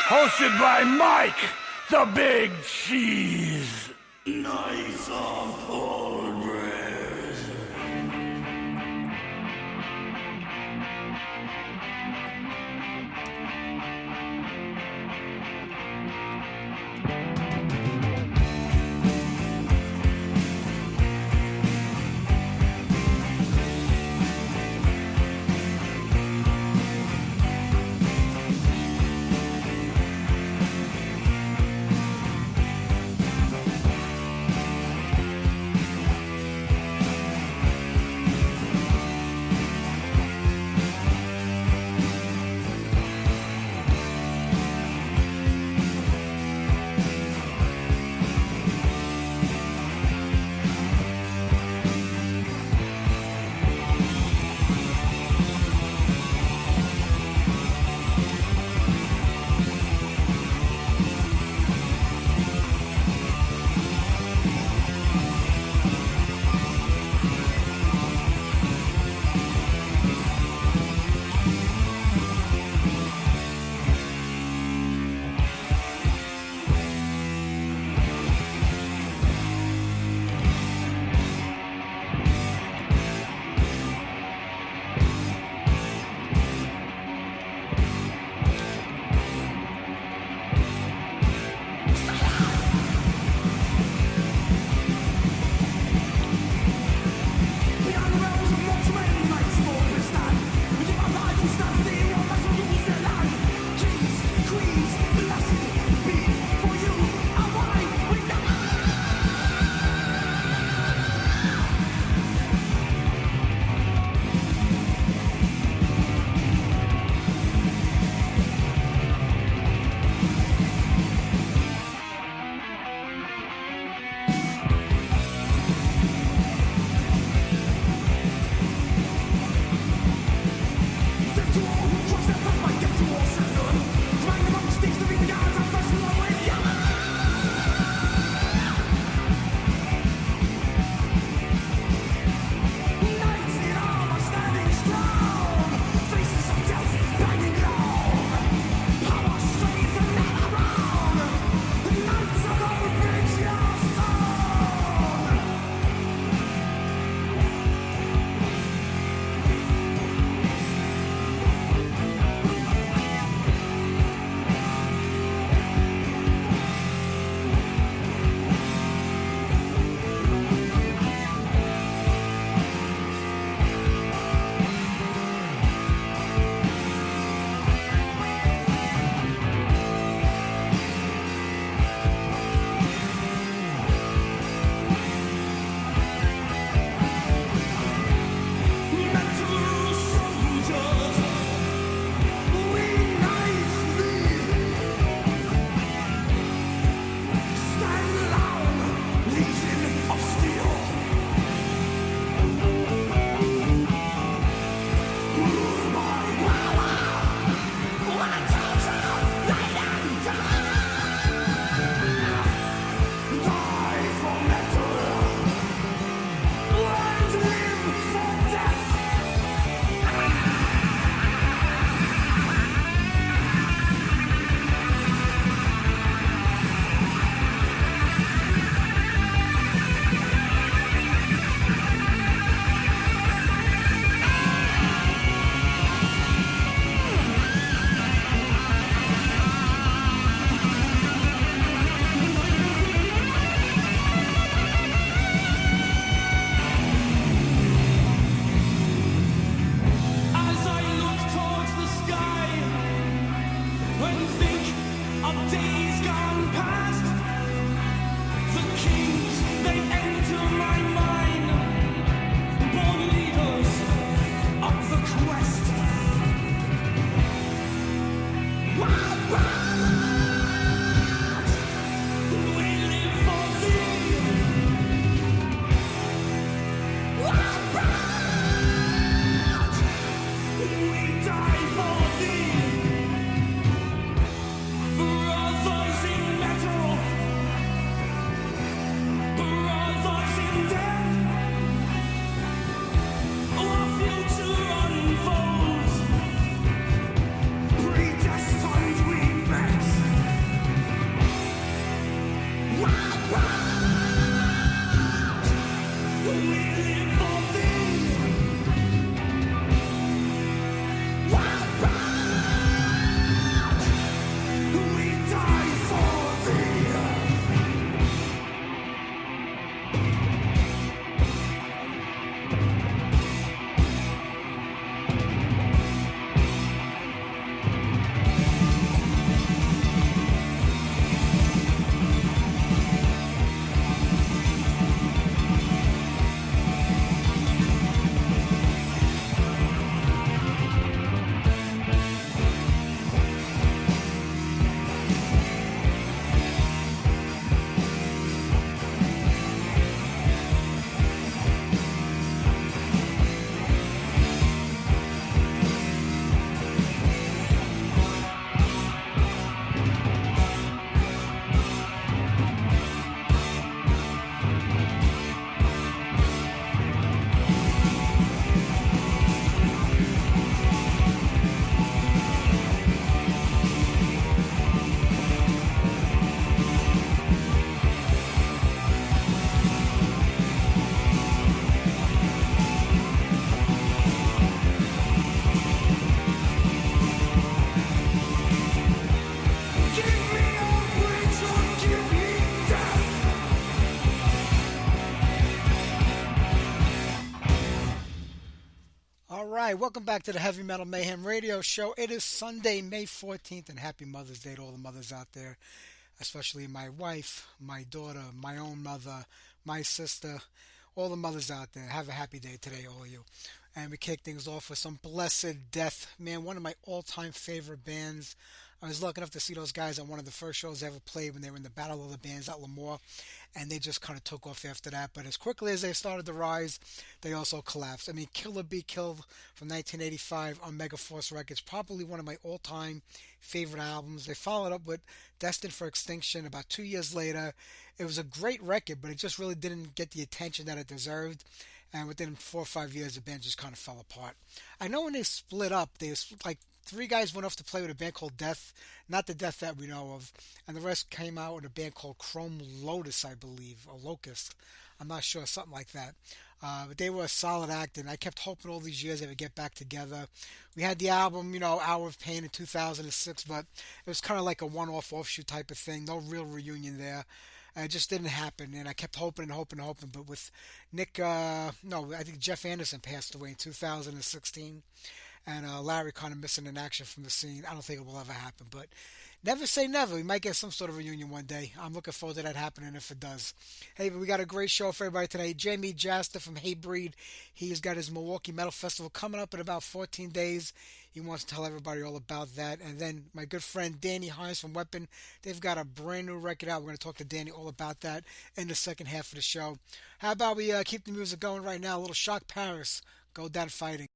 Hosted by Mike, the Big Cheese. Nice off old bread. All right, welcome back to the Heavy Metal Mayhem Radio Show. It is Sunday, May 14th, and happy Mother's Day to all the mothers out there, especially my wife, my daughter, my own mother, my sister, all the mothers out there. Have a happy day today, all of you. And we kick things off with some Blessed Death. Man, one of my all-time favorite bands. I was lucky enough to see those guys at one of the first shows I ever played when they were in the Battle of the Bands at Lemoore, and they just kind of took off after that. But as quickly as they started to rise, they also collapsed. I mean, Kill or Be Killed from 1985 on Megaforce Records, probably one of my all-time favorite albums. They followed up with Destined for Extinction about 2 years later. It was a great record, but it just really didn't get the attention that it deserved. And within 4 or 5 years, the band just kind of fell apart. I know when they split up, like 3 guys went off to play with a band called Death, not the Death that we know of, and the rest came out with a band called Chrome Lotus, I believe, or Locust. I'm not sure, something like that. But they were a solid act, and I kept hoping all these years they would get back together. We had the album, Hour of Pain in 2006, but it was kind of like a one-off offshoot type of thing. No real reunion there. It just didn't happen, and I kept hoping and hoping and hoping. But with I think Jeff Anderson passed away in 2016, and Larry kind of missing in action from the scene. I don't think it will ever happen, but never say never. We might get some sort of reunion one day. I'm looking forward to that happening if it does. Hey, but we got a great show for everybody today. Jamey Jasta from Hatebreed. He's got his Milwaukee Metal Festival coming up in about 14 days. He wants to tell everybody all about that. And then my good friend Danny Hynes from Weapon. They've got a brand new record out. We're going to talk to Danny all about that in the second half of the show. How about we keep the music going right now? A little Shock Paris. Go Down Fighting.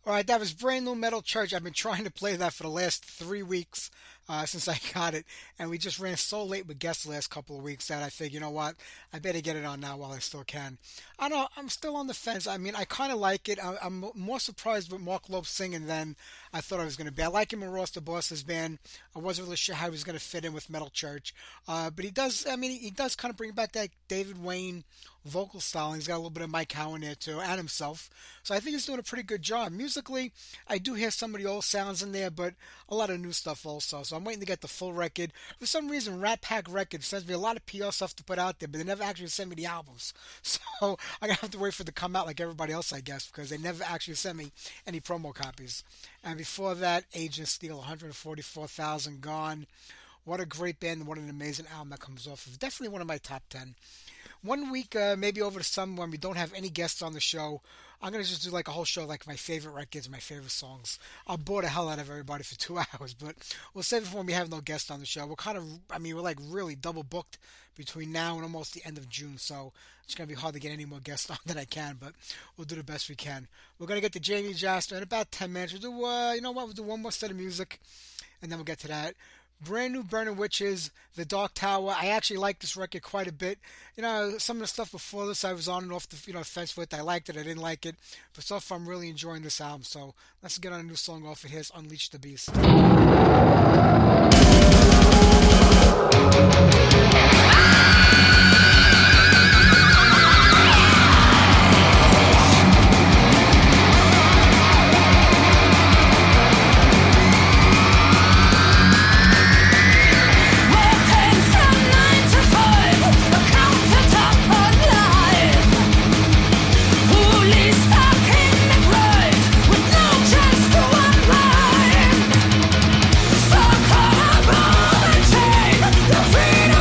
All right, that was Brand New Metal Church. I've been trying to play that for the last 3 weeks since I got it, and we just ran so late with guests the last couple of weeks that I figured, you know what, I better get it on now while I still can. I don't know, I'm still on the fence. I mean, I kind of like it. I'm more surprised with Mark Loeb singing than I thought I was going to be. I like him in Ross the Boss's band. I wasn't really sure how he was going to fit in with Metal Church, but he does. I mean, he does kind of bring back that David Wayne vocal style. He's got a little bit of Mike Howe in there too, and himself. So I think he's doing a pretty good job. Musically, I do hear some of the old sounds in there, but a lot of new stuff also. So I'm waiting to get the full record. For some reason, Rat Pack Records sends me a lot of PR stuff to put out there, but they never actually send me the albums. So I'm gonna have to wait for it to come out like everybody else, I guess, because they never actually sent me any promo copies. And before that, Agent Steel, 144,000 Gone. What a great band and what an amazing album that comes off of. Definitely one of my top 10. One week, maybe over the summer when we don't have any guests on the show, I'm going to just do like a whole show, like my favorite records, my favorite songs. I'll bore the hell out of everybody for 2 hours, but we'll save it for when we have no guests on the show. We're like really double booked between now and almost the end of June, so it's going to be hard to get any more guests on than I can, but we'll do the best we can. We're going to get to Jamey Jasta in about 10 minutes. We'll do, we'll do one more set of music, and then we'll get to that. Brand new Burning Witches, The Dark Tower. I actually like this record quite a bit. Some of the stuff before this I was on and off the fence with. I liked it, I didn't like it. But so far I'm really enjoying this album. So let's get on a new song off it. Here's Unleash the Beast. Freedom!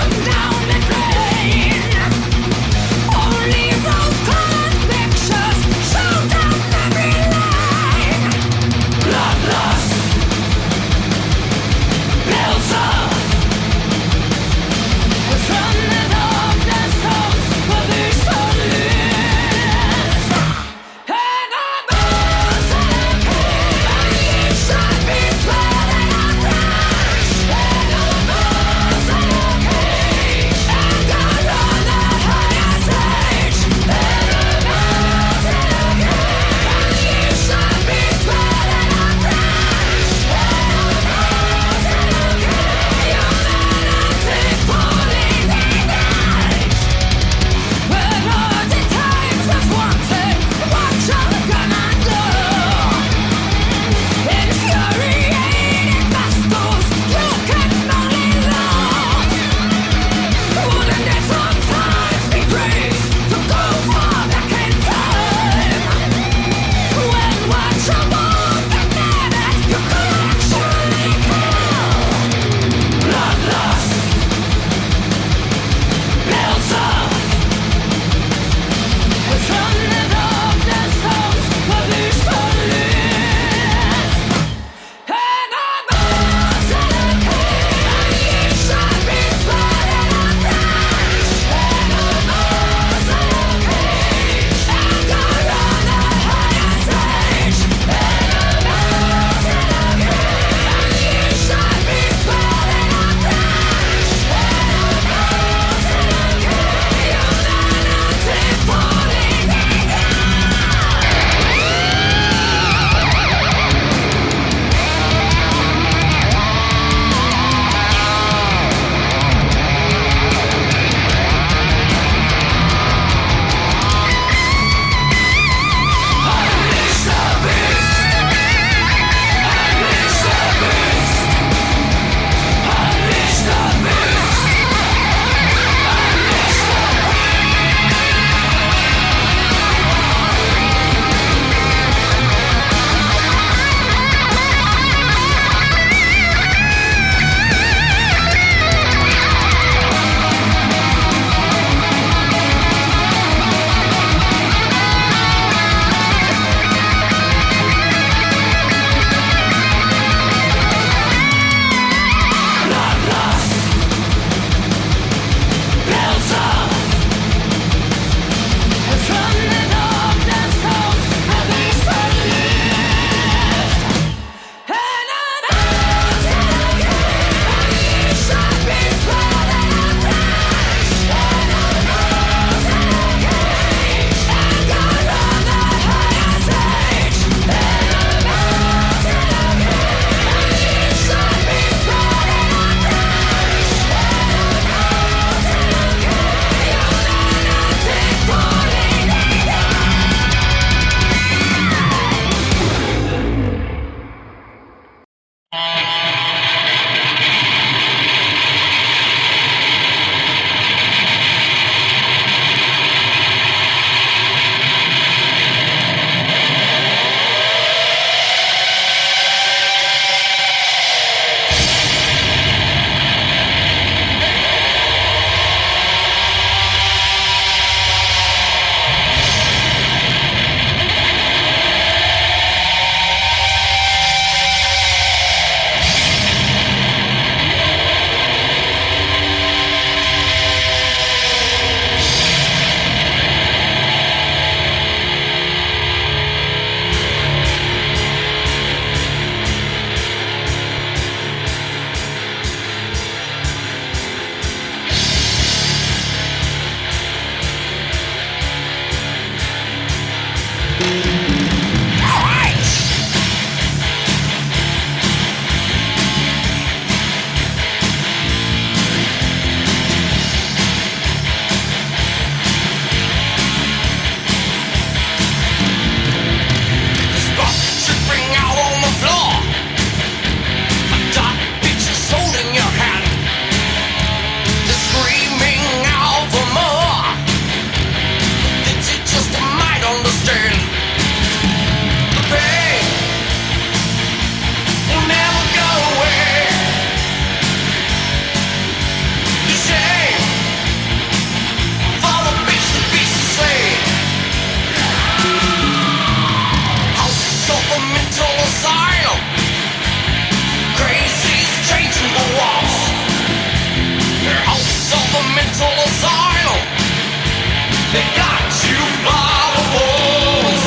They got you by the balls.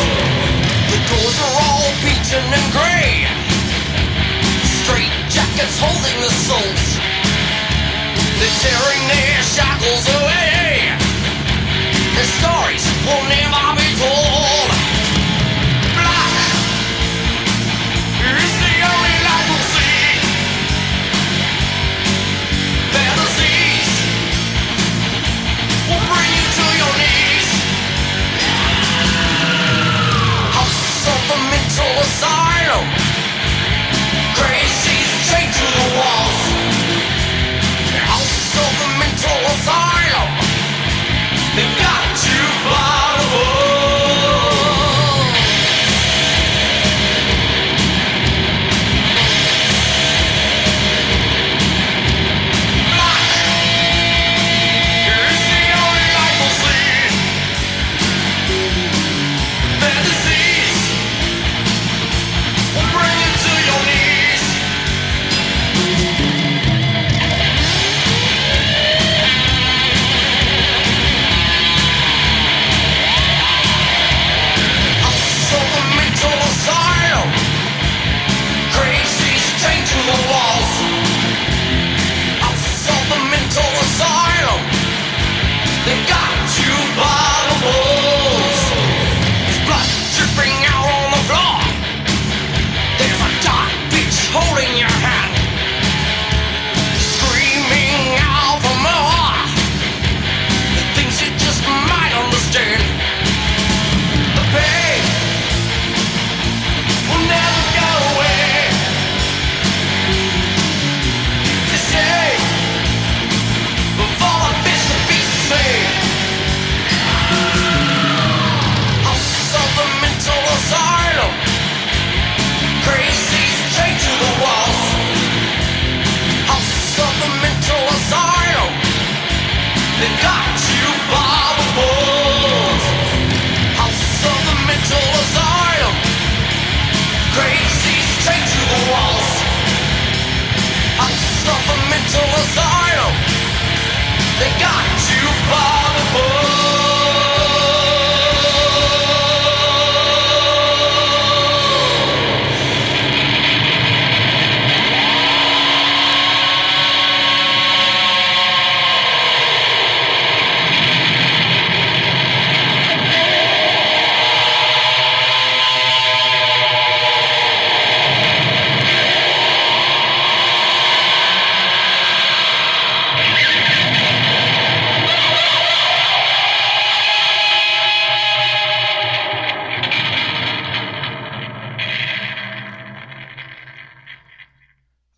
The doors are all beaten and grey. Straight jackets holding the souls. They're tearing their shackles away. Their stories will never be told. Black is the only light we'll see. Their disease will bring you to your knees. House of the mental asylum. Crazy's chained to the walls. House of the mental asylum. They got you by the balls. Black is the only light we'll see. Their disease will bring you to your knees. House of the mental asylum. Crazy's chained to the walls. House of the mental asylum. They got you by the balls. There's blood dripping out on the floor. There's a dark bitch holding your hand, screaming out for more. The things you just might understand. The pain will never go away. They say before the bitch to be saved. House of the mental asylum. Crazy's chained to the walls. House of the mental asylum. They got you by the balls. House of the mental asylum. Crazy's chained to the walls. House of the mental asylum. They got you by the balls.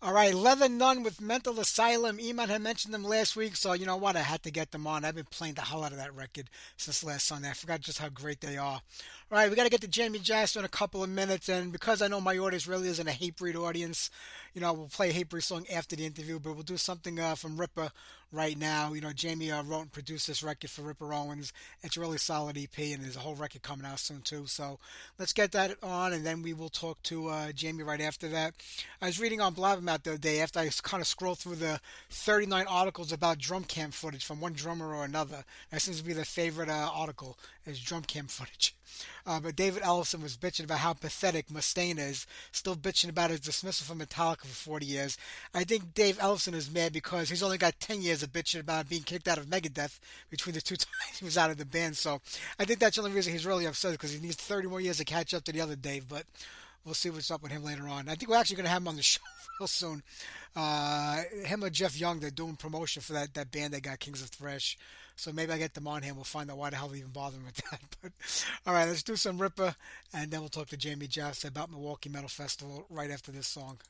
All right, Leather Nun with Mental Asylum. Eman had mentioned them last week, so you know what? I had to get them on. I've been playing the hell out of that record since last Sunday. I forgot just how great they are. All right, we got to get to Jamey Jasta in a couple of minutes, and because I know my audience really isn't a Hatebreed audience, you know, we'll play a Hatebreed song after the interview, but we'll do something from Ripper right now. You know, Jamey wrote and produced this record for Ripper Owens. It's a really solid EP, and there's a whole record coming out soon, too. So let's get that on, and then we will talk to Jamey right after that. I was reading on Blabbermouth the other day after I kind of scrolled through the 39 articles about drum cam footage from one drummer or another. That seems to be their favorite article, is drum cam footage. But David Ellison was bitching about how pathetic Mustaine is, still bitching about his dismissal from Metallica for 40 years. I think Dave Ellison is mad because he's only got 10 years of bitching about being kicked out of Megadeth between the two times he was out of the band. So I think that's the only reason he's really upset, because he needs 30 more years to catch up to the other Dave. But we'll see what's up with him later on. I think we're actually going to have him on the show real soon. Him or Jeff Young, they're doing promotion for that band they got, Kings of Thrash. So maybe I get them on here and we'll find out why the hell they even bothering with that. But all right, let's do some Ripper, and then we'll talk to Jamey Jasta about Milwaukee Metal Festival right after this song.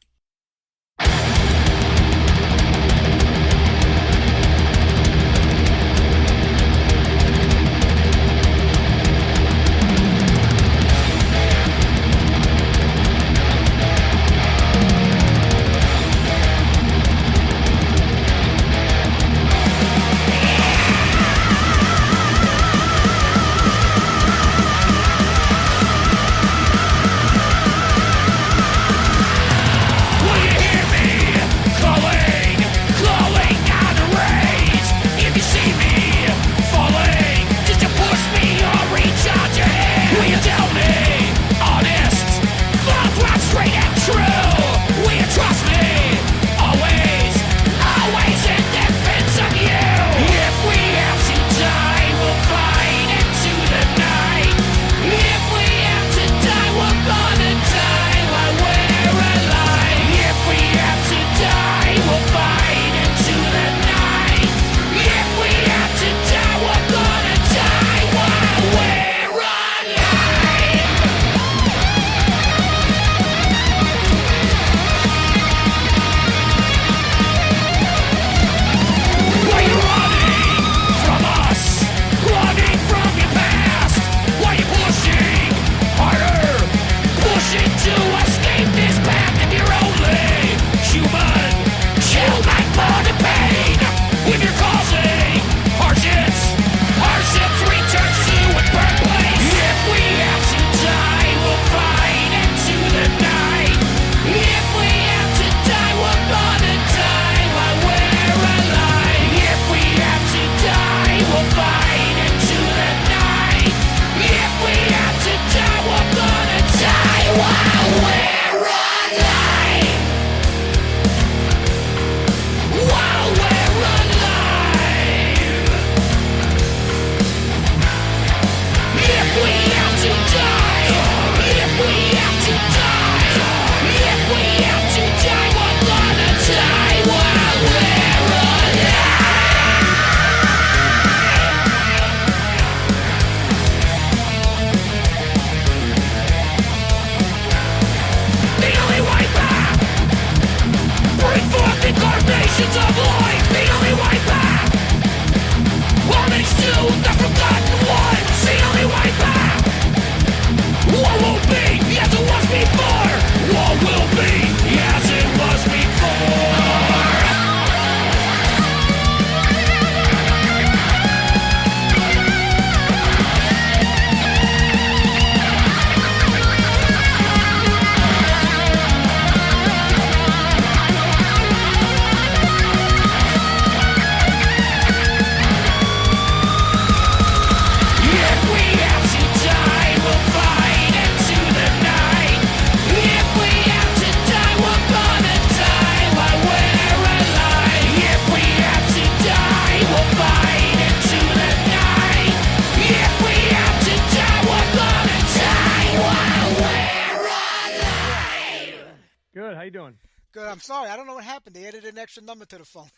Good. I'm sorry. I don't know what happened. They added an extra number to the phone.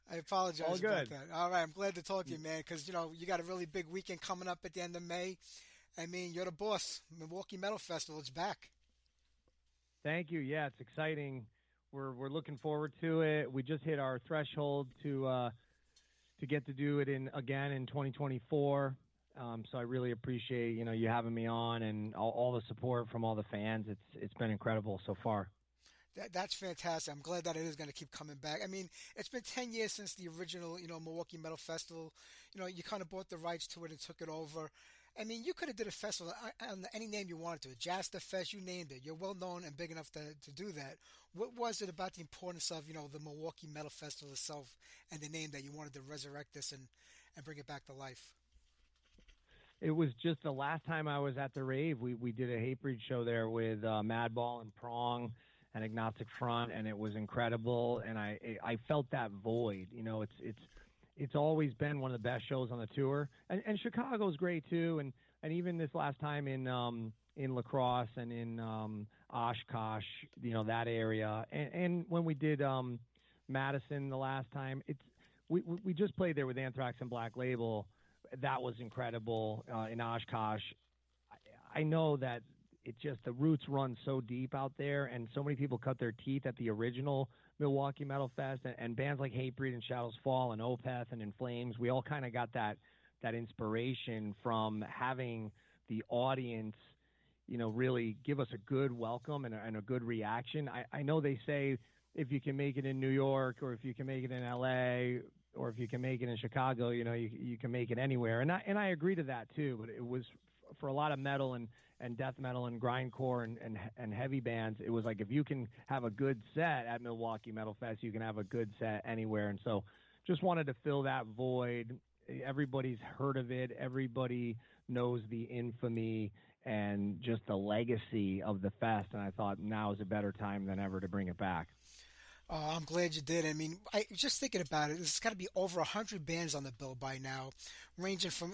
I apologize All about good. that. All right. I'm glad to talk to you, man, because, you got a really big weekend coming up at the end of May. I mean, you're the boss. Milwaukee Metal Festival is back. Thank you. Yeah, it's exciting. We're looking forward to it. We just hit our threshold to get to do it again in 2024. So I really appreciate you having me on and all the support from all the fans. It's been incredible so far. That's fantastic. I'm glad that it is going to keep coming back. I mean, it's been 10 years since the original, Milwaukee Metal Festival. You kind of bought the rights to it and took it over. I mean, you could have did a festival under any name you wanted to. Jasta Fest, you named it. You're well known and big enough to do that. What was it about the importance of, the Milwaukee Metal Festival itself and the name that you wanted to resurrect this and bring it back to life? It was just the last time I was at the rave. We did a Hatebreed show there with Madball and Prong and Agnostic Front, and it was incredible. And I felt that void. It's always been one of the best shows on the tour, and Chicago's great too. And even this last time in La Crosse and in Oshkosh, that area, and when we did Madison the last time, we just played there with Anthrax and Black Label. That was incredible in Oshkosh. I know that the roots run so deep out there, and so many people cut their teeth at the original Milwaukee Metal Fest, and bands like Hatebreed and Shadows Fall and Opeth and In Flames, we all kind of got that inspiration from having the audience, really give us a good welcome and a good reaction. I know they say if you can make it in New York, or if you can make it in LA, or if you can make it in Chicago, you can make it anywhere. And I agree to that too, but it was for a lot of metal and death metal and grindcore and heavy bands, it was like, if you can have a good set at Milwaukee Metal Fest, you can have a good set anywhere. And so just wanted to fill that void. Everybody's heard of it. Everybody knows the infamy and just the legacy of the fest. And I thought now is a better time than ever to bring it back. I'm glad you did. I mean, just thinking about it, there's got to be over 100 bands on the bill by now, ranging from,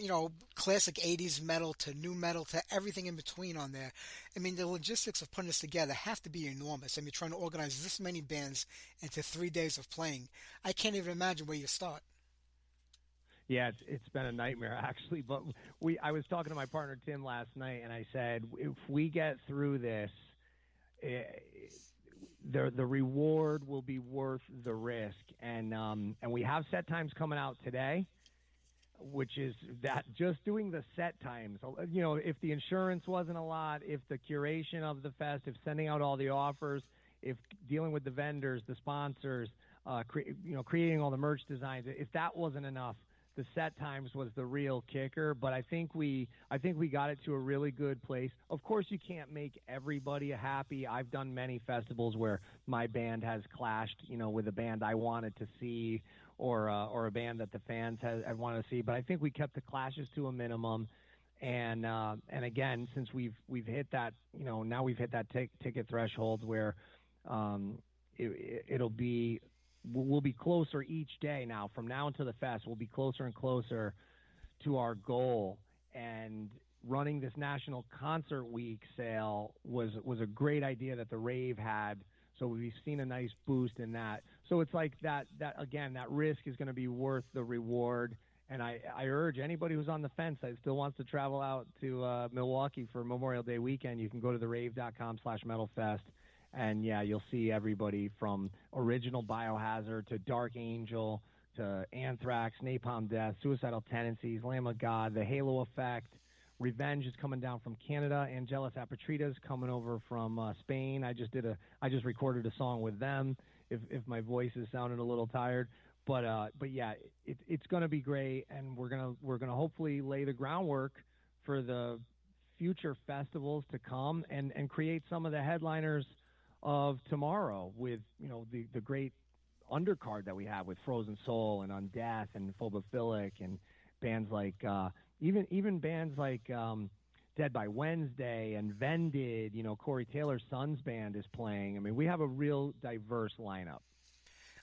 classic 80s metal to new metal to everything in between on there. I mean, the logistics of putting this together have to be enormous. I mean, trying to organize this many bands into 3 days of playing. I can't even imagine where you start. Yeah, it's been a nightmare, actually. But I was talking to my partner, Tim, last night, and I said, if we get through this, the reward will be worth the risk. And we have set times coming out today, which is that just doing the set times, if the insurance wasn't a lot, if the curation of the fest, if sending out all the offers, if dealing with the vendors, the sponsors, creating all the merch designs, if that wasn't enough, the set times was the real kicker. But I think we got it to a really good place. Of course, you can't make everybody happy. I've done many festivals where my band has clashed, with a band I wanted to see, or a band that the fans had wanted to see. But I think we kept the clashes to a minimum. And again, since we've hit that, now we've hit that ticket threshold where it'll be. We'll be closer each day now. From now until the fest, we'll be closer and closer to our goal. And running this National Concert Week sale was a great idea that the Rave had. So we've seen a nice boost in that. So it's like that again, that risk is going to be worth the reward. And I urge anybody who's on the fence that still wants to travel out to Milwaukee for Memorial Day weekend, you can go to therave.com/metalfest. And yeah, you'll see everybody from original Biohazard to Dark Angel to Anthrax, Napalm Death, Suicidal Tendencies, Lamb of God, The Halo Effect. Revenge is coming down from Canada. Angelus Apatridas coming over from Spain. I just recorded a song with them. If my voice is sounding a little tired, but yeah, it's going to be great, and we're gonna hopefully lay the groundwork for the future festivals to come and create some of the headliners of tomorrow with the great undercard that we have with Frozen Soul and Undeath and Phobophilic and bands like even bands like Dead by Wednesday and Vended. Corey Taylor's son's band is playing. I mean, we have a real diverse lineup.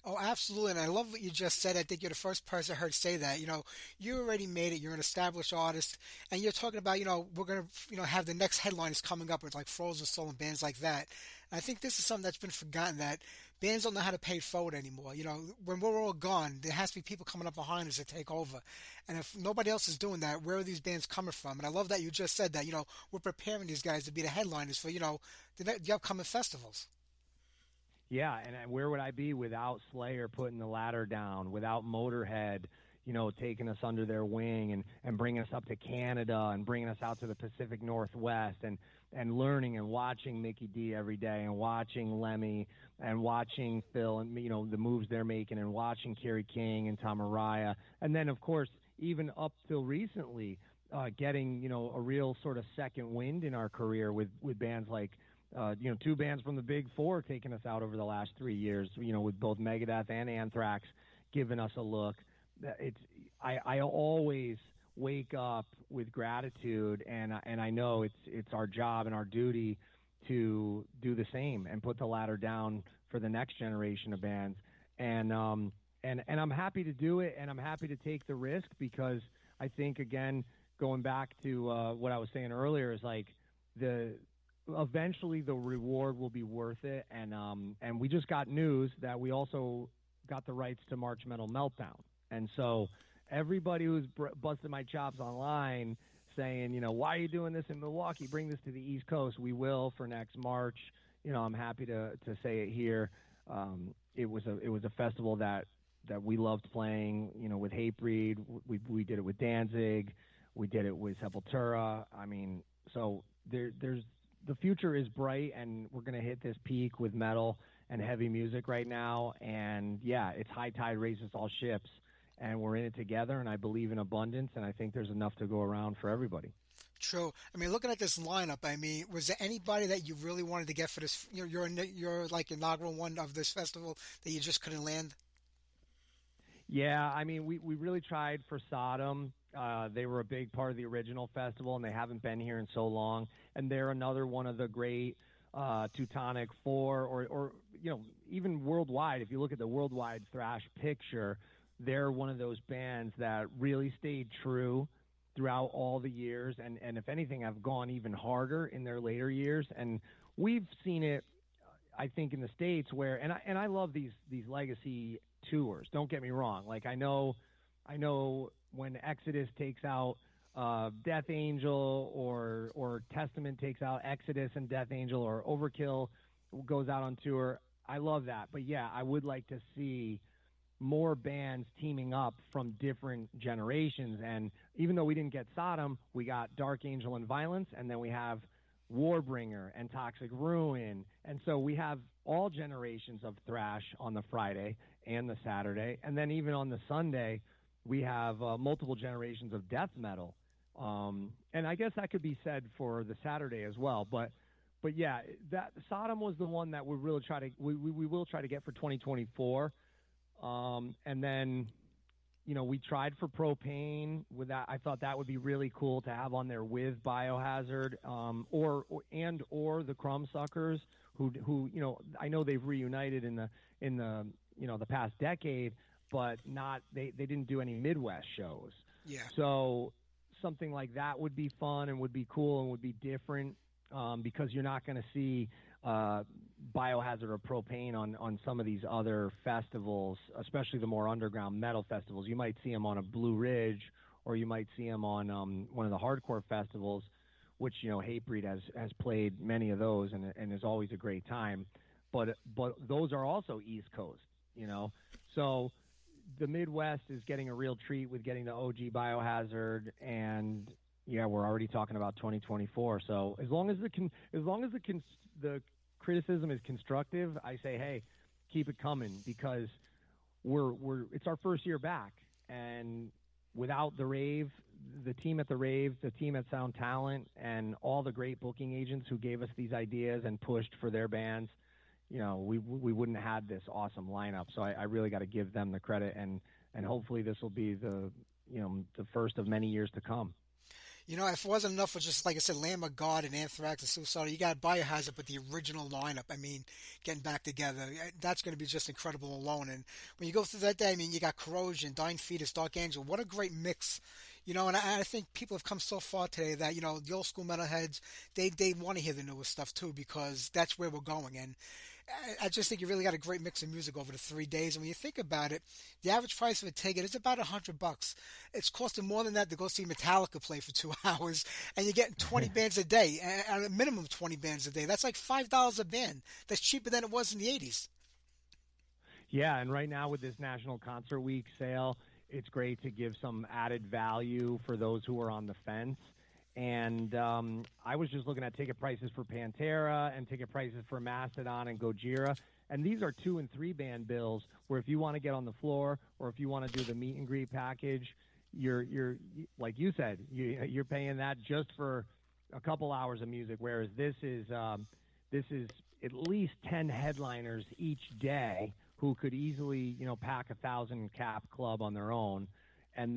Oh, absolutely. And I love what you just said. I think you're the first person I heard say that. You already made it. You're an established artist. And you're talking about, we're going to, have the next headliners coming up with like Frozen Soul and bands like that. And I think this is something that's been forgotten, that bands don't know how to pay it forward anymore. When we're all gone, there has to be people coming up behind us to take over. And if nobody else is doing that, where are these bands coming from? And I love that you just said that, we're preparing these guys to be the headliners for, the upcoming festivals. Yeah, and where would I be without Slayer putting the ladder down, without Motorhead, taking us under their wing and bringing us up to Canada and bringing us out to the Pacific Northwest and learning and watching Mickey D every day and watching Lemmy and watching Phil and, the moves they're making and watching Kerry King and Tom Araya. And then, of course, even up till recently, getting, a real sort of second wind in our career with bands like, two bands from the Big Four taking us out over the last 3 years, with both Megadeth and Anthrax giving us a look. I always wake up with gratitude, and I know it's our job and our duty to do the same and put the ladder down for the next generation of bands. And I'm happy to do it, and I'm happy to take the risk, because I think, again, going back to what I was saying earlier, is like eventually the reward will be worth it. And we just got news that we also got the rights to March Metal Meltdown. And so everybody who's busted my chops online saying, why are you doing this in Milwaukee? Bring this to the East Coast. We will for next March. I'm happy to say it here. It was a festival that we loved playing, with Hatebreed. We did it with Danzig. We did it with Sepultura. I mean, so there's the future is bright, and we're going to hit this peak with metal and heavy music right now. And yeah, it's high tide raises all ships, and we're in it together. And I believe in abundance, and I think there's enough to go around for everybody. True. I mean, looking at this lineup, was there anybody that you really wanted to get for this? Your like inaugural one of this festival that you just couldn't land? Yeah, I mean, we really tried for Sodom. They were a big part of the original festival, and they haven't been here in so long. And they're another one of the great Teutonic Four, or even worldwide. If you look at the worldwide thrash picture, they're one of those bands that really stayed true throughout all the years, and if anything, have gone even harder in their later years. And we've seen it, I think, in the States where, and I love these legacy tours. Don't get me wrong. Like I know when Exodus takes out Death Angel, or Testament takes out Exodus and Death Angel, or Overkill goes out on tour. I love that. But yeah, I would like to see more bands teaming up from different generations. And even though we didn't get Sodom, we got Dark Angel and Violence, and then we have Warbringer and Toxic Ruin. And so we have all generations of thrash on the Friday and the Saturday. And then even on the Sunday, we have multiple generations of death metal. And I guess that could be said for the Saturday as well. But yeah, that Sodom was the one that we will try to get for 2024. And then, we tried for Propane with that. I thought that would be really cool to have on there with Biohazard, or the Crumbsuckers, who I know they've reunited in the the past decade, but they didn't do any Midwest shows. Yeah. So something like that would be fun and would be cool and would be different, because you're not going to see Biohazard or Propane on some of these other festivals, especially the more underground metal festivals. You might see them on a Blue Ridge, or you might see them on one of the hardcore festivals, which Hatebreed has played many of those, and is always a great time. But those are also East Coast, So the Midwest is getting a real treat with getting the OG Biohazard, and yeah, we're already talking about 2024. So as long as the criticism is constructive, I say, hey, keep it coming, because it's our first year back, and without the rave, the team at the rave, the team at Sound Talent, and all the great booking agents who gave us these ideas and pushed for their bands, we wouldn't have had this awesome lineup. So I really got to give them the credit, and hopefully this will be the first of many years to come. If it wasn't enough for just, like I said, Lamb of God and Anthrax and Suicidal, you got Biohazard, but the original lineup, getting back together, that's going to be just incredible alone. And when you go through that day, you got Corrosion, Dying Fetus, Dark Angel. What a great mix. And I think people have come so far today that, the old school metalheads, they want to hear the newest stuff too, because that's where we're going. And I just think you really got a great mix of music over the 3 days. And when you think about it, the average price of a ticket is about $100. It's costing more than that to go see Metallica play for 2 hours, and you're getting 20 bands a day, at a minimum 20 bands a day. That's like $5 a band. That's cheaper than it was in the 80s. Yeah, and right now with this National Concert Week sale, it's great to give some added value for those who are on the fence. And I was just looking at ticket prices for Pantera and ticket prices for Mastodon and Gojira. And these are 2 and 3 band bills where if you want to get on the floor or if you want to do the meet and greet package, you're like you said, you're paying that just for a couple hours of music. Whereas this is at least 10 headliners each day who could easily, pack 1,000 cap club on their own. And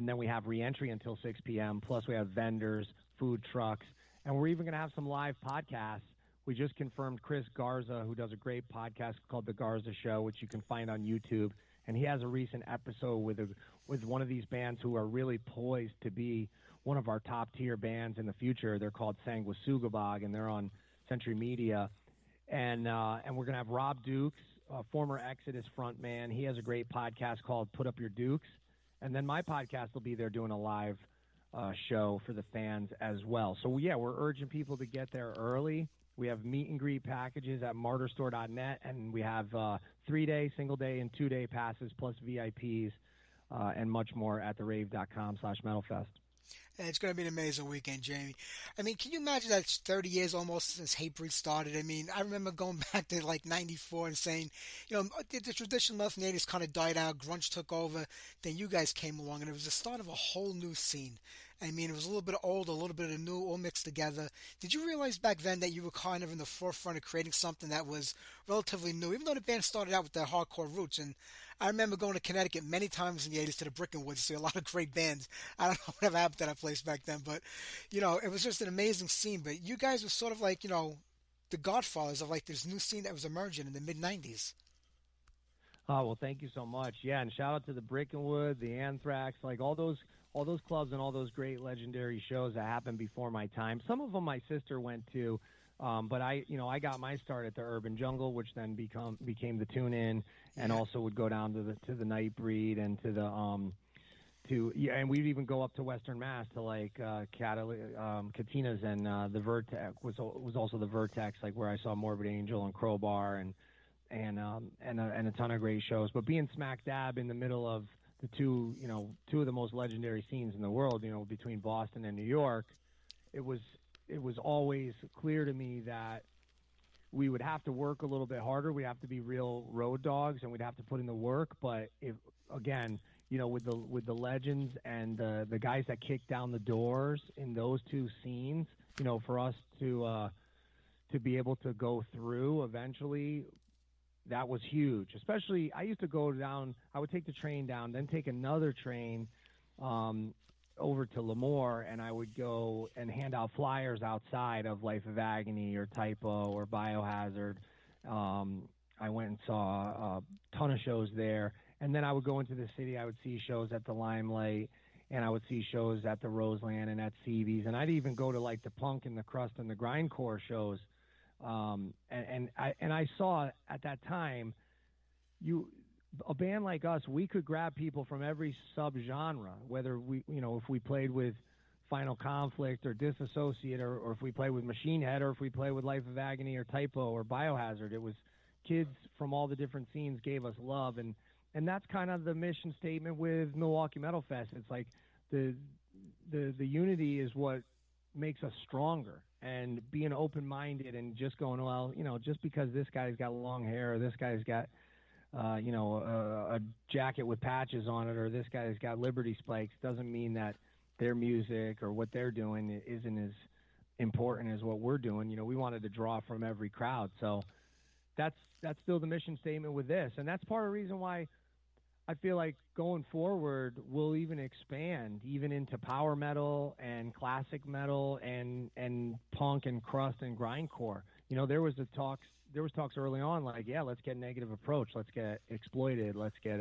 then we have re-entry until 6 p.m. Plus we have vendors, food trucks, and we're even going to have some live podcasts. We just confirmed Chris Garza, who does a great podcast called The Garza Show, which you can find on YouTube. And he has a recent episode with one of these bands who are really poised to be one of our top-tier bands in the future. They're called Sanguisugabog, and they're on Century Media. And we're going to have Rob Dukes, former Exodus frontman. He has a great podcast called Put Up Your Dukes. And then my podcast will be there doing a live show for the fans as well. So, yeah, we're urging people to get there early. We have meet and greet packages at martyrstore.net, and we have 3-day, single-day, and 2-day passes plus VIPs and much more at therave.com/metalfest. It's going to be an amazing weekend, Jamey. Can you imagine that it's 30 years almost since Hatebreed started? I remember going back to like 94 and saying, the traditional metal from the 80s kind of died out. Grunge took over. Then you guys came along, and it was the start of a whole new scene. It was a little bit of old, a little bit of new, all mixed together. Did you realize back then that you were kind of in the forefront of creating something that was relatively new, even though the band started out with their hardcore roots? And I remember going to Connecticut many times in the 80s to the Brick and Woods to see a lot of great bands. I don't know whatever happened to that place back then, but, it was just an amazing scene. But you guys were sort of like, the godfathers of like this new scene that was emerging in the mid-90s. Oh, well, thank you so much. Yeah, and shout out to the Brick and Wood, the Anthrax, like all those clubs and all those great legendary shows that happened before my time. Some of them my sister went to, but I got my start at the Urban Jungle, which then became the Tune In, and also would go down to the Nightbreed and and we'd even go up to Western Mass to like Katina's and the Vertex was also the Vertex, like where I saw Morbid Angel and Crowbar and a ton of great shows. But being smack dab in the middle of the two of the most legendary scenes in the world, between Boston and New York, it was always clear to me that we would have to work a little bit harder. We'd have to be real road dogs, and we'd have to put in the work. But if, again, with the legends and the guys that kicked down the doors in those two scenes, for us to be able to go through eventually, that was huge. Especially, I used to go down, I would take the train down, then take another train over to Lemoore, and I would go and hand out flyers outside of Life of Agony or Typo or Biohazard. I went and saw a ton of shows there. And then I would go into the city. I would see shows at the Limelight, and I would see shows at the Roseland and at CB's. And I'd even go to like the punk and the crust and the grindcore shows. And I saw at that time, a band like us, we could grab people from every subgenre, whether if we played with Final Conflict or Disassociate, or if we played with Machine Head, or if we played with Life of Agony or Typo or Biohazard. It was kids from all the different scenes gave us love, and that's kind of the mission statement with Milwaukee Metal Fest. It's like the unity is what makes us stronger, and being open-minded and just going, well, just because this guy's got long hair, or this guy's got a jacket with patches on it, or this guy's got Liberty spikes, doesn't mean that their music or what they're doing isn't as important as what we're doing. We wanted to draw from every crowd. So that's still the mission statement with this. And that's part of the reason why I feel like going forward, we'll even expand even into power metal and classic metal and punk and crust and grindcore. You know, there was talks early on like, yeah, let's get Negative Approach, let's get Exploited, let's get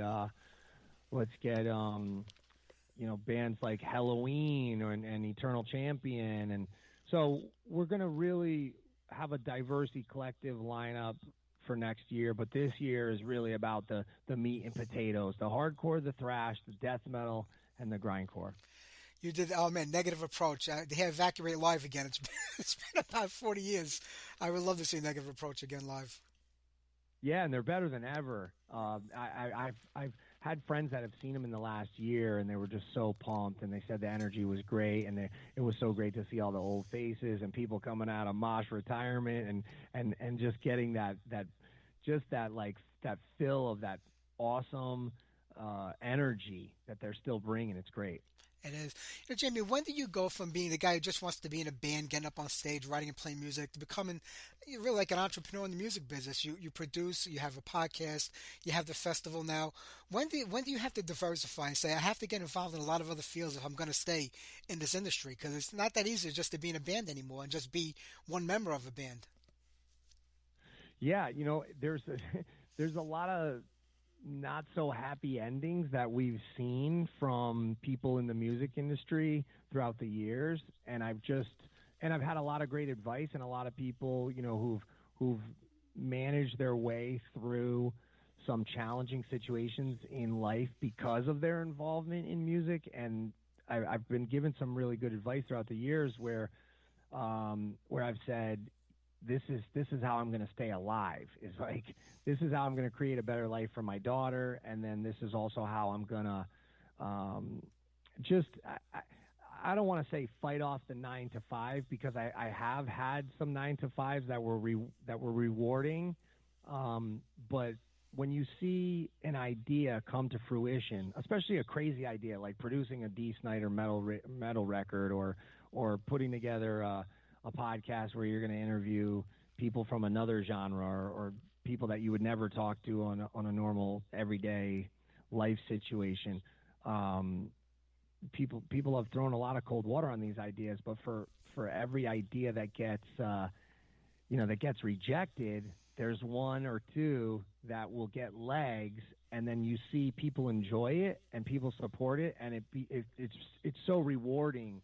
you know, bands like Halloween and Eternal Champion, and so we're gonna really have a diverse, eclectic lineup for next year. But this year is really about the meat and potatoes, the hardcore, the thrash, the death metal, and the grindcore. You did, oh man, Negative Approach. They have Evacuate live again. It's been about 40 years. I would love to see Negative Approach again live. Yeah, and they're better than ever. I've had friends that have seen them in the last year, and they were just so pumped, and they said the energy was great, and it was so great to see all the old faces and people coming out of Mosh retirement and just getting that fill of that awesome energy that they're still bringing. It's great. It is. You know, Jamie, when did you go from being the guy who just wants to be in a band, getting up on stage, writing and playing music, to becoming you're really like an entrepreneur in the music business? You produce, you have a podcast, you have the festival now. When do you have to diversify and say, I have to get involved in a lot of other fields if I'm going to stay in this industry? Because it's not that easy just to be in a band anymore and just be one member of a band. Yeah, you know, there's a lot of not so happy endings that we've seen from people in the music industry throughout the years, and I've had a lot of great advice and a lot of people, you know, who've managed their way through some challenging situations in life because of their involvement in music, and I've been given some really good advice throughout the years where I've said, this is how I'm going to stay alive. Is like, this is how I'm going to create a better life for my daughter, and then this is also how I'm going to I don't want to say fight off the 9 to 5, because I have had some 9 to 5s that were rewarding, but when you see an idea come to fruition, especially a crazy idea like producing a Dee Snider metal record, or putting together a podcast where you're going to interview people from another genre, or people that you would never talk to on a normal everyday life situation. People have thrown a lot of cold water on these ideas, but for every idea that gets rejected, there's one or two that will get legs, and then you see people enjoy it and people support it, and it's so rewarding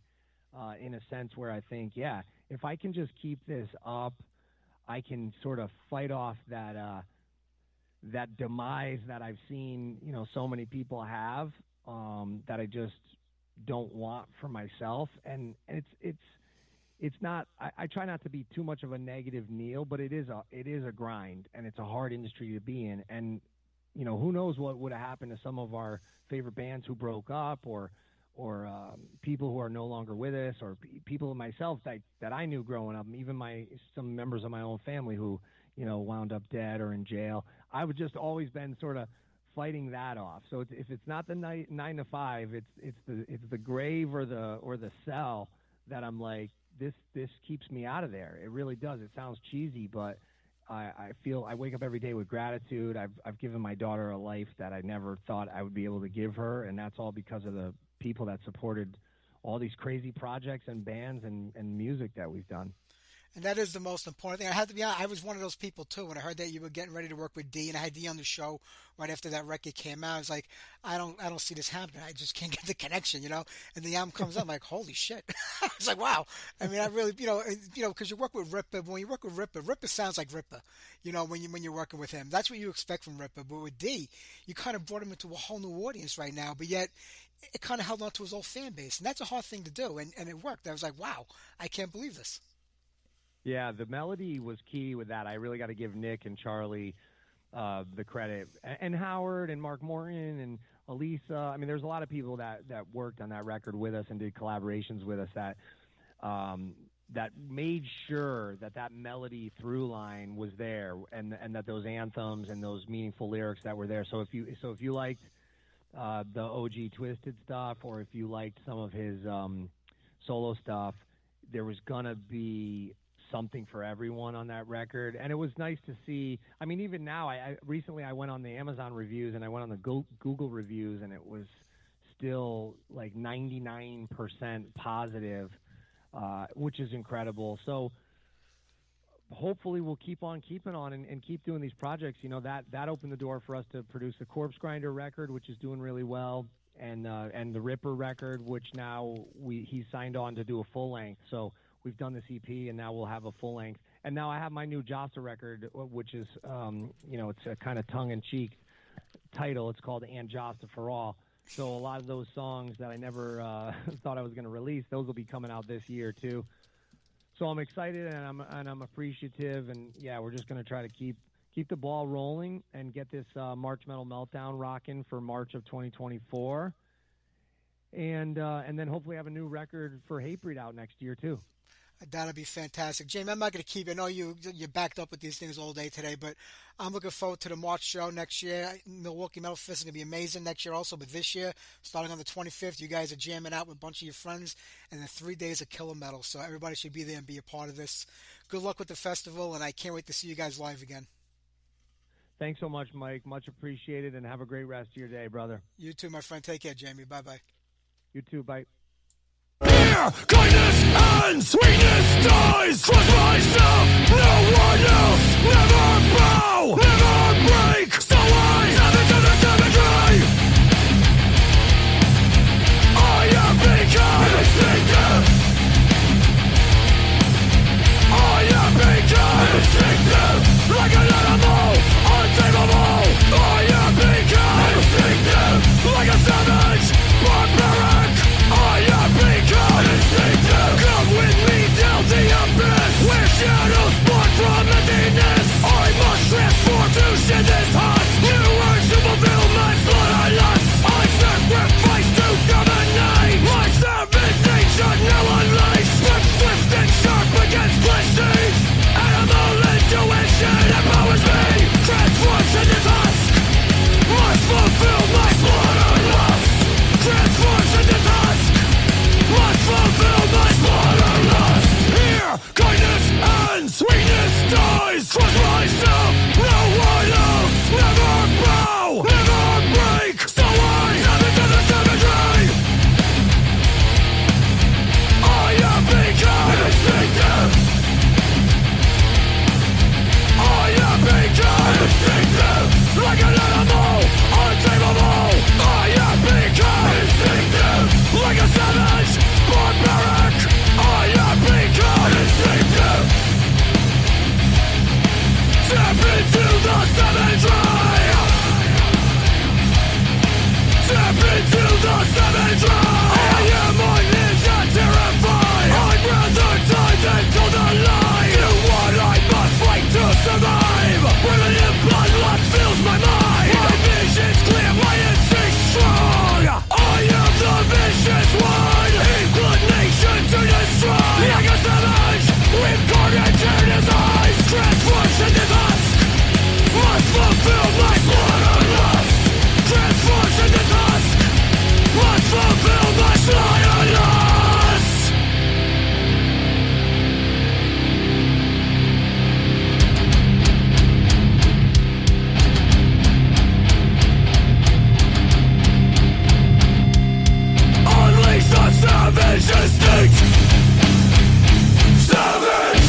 in a sense where I think, yeah, if I can just keep this up, I can sort of fight off that demise that I've seen, you know, so many people have, that I just don't want for myself. And it's not, I try not to be too much of a negative Neil, but it is a grind, and it's a hard industry to be in. And, you know, who knows what would have happened to some of our favorite bands who broke up, or people who are no longer with us, or people myself that I knew growing up, even some members of my own family who, you know, wound up dead or in jail. I've just always been sort of fighting that off. So if it's not the 9 to 5, it's the grave or the cell that I'm like, this keeps me out of there. It really does. It sounds cheesy, but I feel I wake up every day with gratitude. I've given my daughter a life that I never thought I would be able to give her, and that's all because of the people that supported all these crazy projects and bands and music that we've done. And that is the most important thing. I have to be honest, I was one of those people too. When I heard that you were getting ready to work with Dee, and I had Dee on the show right after that record came out, I was like, I don't see this happening. I just can't get the connection, you know. And the album comes out, I'm like, holy shit! I was like, wow. I mean, I really, you know, because you work with Ripper. When you work with Ripper sounds like Ripper, you know, when you're working with him. That's what you expect from Ripper. But with Dee, you kind of brought him into a whole new audience right now. But yet, it kind of held on to his old fan base, and that's a hard thing to do. And it worked. I was like, wow, I can't believe this. Yeah, the melody was key with that. I really got to give Nick and Charlie the credit, and Howard and Mark Morton and Elisa. I mean, there's a lot of people that worked on that record with us and did collaborations with us that made sure that melody through line was there, and that those anthems and those meaningful lyrics that were there. So if you liked the OG Twisted stuff, or if you liked some of his solo stuff, there was gonna be something for everyone on that record. And it was nice to see. I mean, even now, I recently I went on the Amazon reviews and I went on the Google reviews, and it was still like 99% positive, which is incredible. So hopefully we'll keep on keeping on and keep doing these projects. You know, that opened the door for us to produce the Corpse Grinder record, which is doing really well, and the Ripper record, which now he signed on to do a full length. So we've done this EP, and now we'll have a full length. And now I have my new Jasta record, which is it's a kind of tongue-in-cheek title. It's called And Jasta for All. So a lot of those songs that I never thought I was going to release, those will be coming out this year too. So I'm excited and I'm appreciative, and yeah, we're just going to try to keep the ball rolling and get this March Metal Meltdown rocking for March of 2024, and then hopefully have a new record for Hatebreed out next year too. That'll be fantastic. Jamie, I'm not going to keep it. I know you're backed up with these things all day today, but I'm looking forward to the March show next year. Milwaukee Metal Fest is going to be amazing next year also, but this year, starting on the 25th, you guys are jamming out with a bunch of your friends, and then 3 days of killer metal, so everybody should be there and be a part of this. Good luck with the festival, and I can't wait to see you guys live again. Thanks so much, Mike. Much appreciated, and have a great rest of your day, brother. You too, my friend. Take care, Jamie. Bye-bye. You too. Bye. Here, kindness ends, weakness dies. Trust myself, no one else. Never bow, never break. So I savage of the savagery. I have become instinctive. I have become instinctive. Like an animal, untamable. I have become instinctive. Like a savage, barbaric. I have become instinctive. Come with me down the abyss, where shadows spark from emptiness. I must transform to shed this husk. New urge to fulfill my slaughterlust. I sacrifice to dominate. My savage nature now unleashed. With swift and sharp against clenched teeth. Animal intuition empowers me. Transformation is husk. Must fulfill my slaughterlust. Transformation is husk. Must fulfill my slaughterlust. Here, kindness ends, weakness dies. Trust myself, no one else. Never bow, never break. So I savage of the savagery. I have become instinctive. I have become instinctive. Like an animal, untamable. I have become instinctive. Like a savage, barbaric. I have become instinctive. Step into the savagery. Step into the savagery. I am on ninja terrified. I'd rather die than tell the lie. Do what I must fight to survive. Primitive bloodlust fills my mind. My vision's clear, my instincts strong. I am the vicious one. Inclination to destroy. Like a savage, with carnage in his eyes. Transformation is husk. Must fulfill my slaughterlust. Transformation is husk. Must fulfill my slaughterlust. Unleash the savage instinct. Savage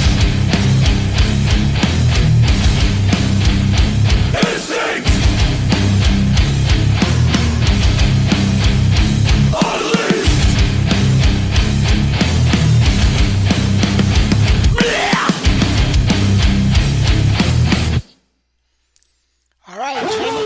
instinct. Unleashed. All right, Jamie.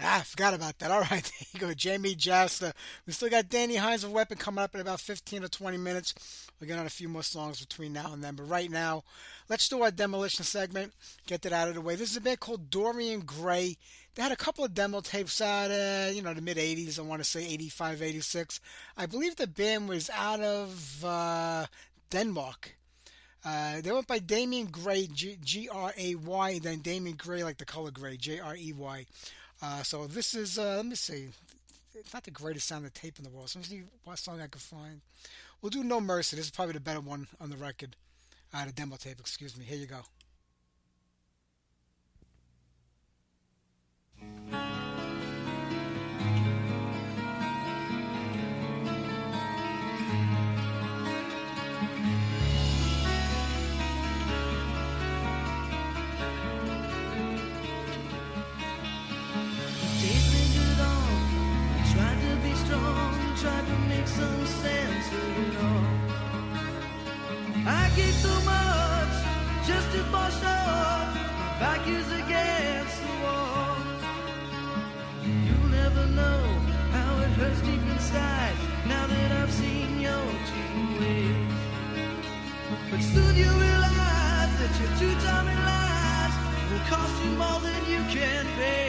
I forgot about that. All right, there you go. Jamie Jasta. We still got Danny Hynes of Weapon coming up in about 15 or 20 minutes. We're going to have a few more songs between now and then. But right now, let's do our Demolition segment. Get that out of the way. This is a band called Dorian Gray. They had a couple of demo tapes out, the mid-'80s. I want to say 85, 86. I believe the band was out of Denmark. They went by Damian Gray, Gray, then Damian Gray, like the color gray, Grey. So this is, let me see, it's not the greatest sounding tape in the world. So let me see what song I can find. We'll do No Mercy. This is probably the better one on the record. The demo tape, excuse me. Here you go. Days lingered on, I tried to be strong, tried to make some sense of it all. I gave so much just to fall short, my back is against the wall. You'll never know how it hurts deep inside, now that I've seen your two ways. But soon you realize that your two-timing lies will cost you more than you can pay.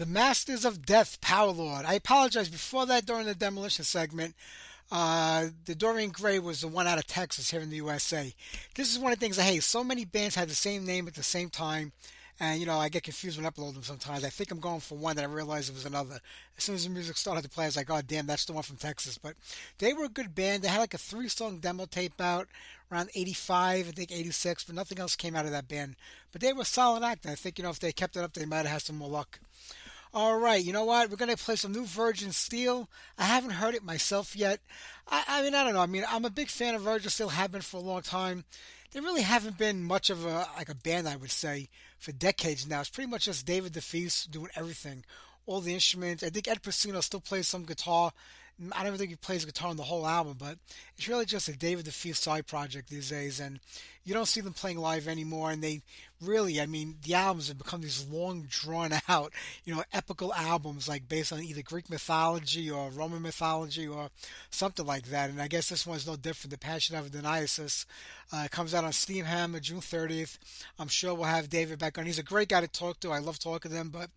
Masters of Death, Power Lord. I apologize. Before that, during the demolition segment, the Dorian Gray was the one out of Texas here in the USA. This is one of the things I hate. So many bands had the same name at the same time. And, you know, I get confused when I upload them sometimes. I think I'm going for one, then I realize it was another. As soon as the music started to play, I was like, oh, damn, that's the one from Texas. But they were a good band. They had like a 3-song demo tape out around 85, I think 86, but nothing else came out of that band. But they were a solid act. And I think, you know, if they kept it up, they might have had some more luck. All right, you know what? We're going to play some new Virgin Steel. I haven't heard it myself yet. I mean, I don't know. I mean, I'm a big fan of Virgin Steel, have been for a long time. They really haven't been much of a band, I would say, for decades now. It's pretty much just David DeFeece doing everything, all the instruments. I think Ed Pacino still plays some guitar. I don't even think he plays guitar on the whole album, but it's really just a David DeFeece side project these days, and you don't see them playing live anymore, and they really, I mean, the albums have become these long, drawn-out, you know, epical albums, like based on either Greek mythology or Roman mythology or something like that, and I guess this one's no different. The Passion of Dionysus comes out on Steamhammer June 30th. I'm sure we'll have David back on. He's a great guy to talk to. I love talking to him, but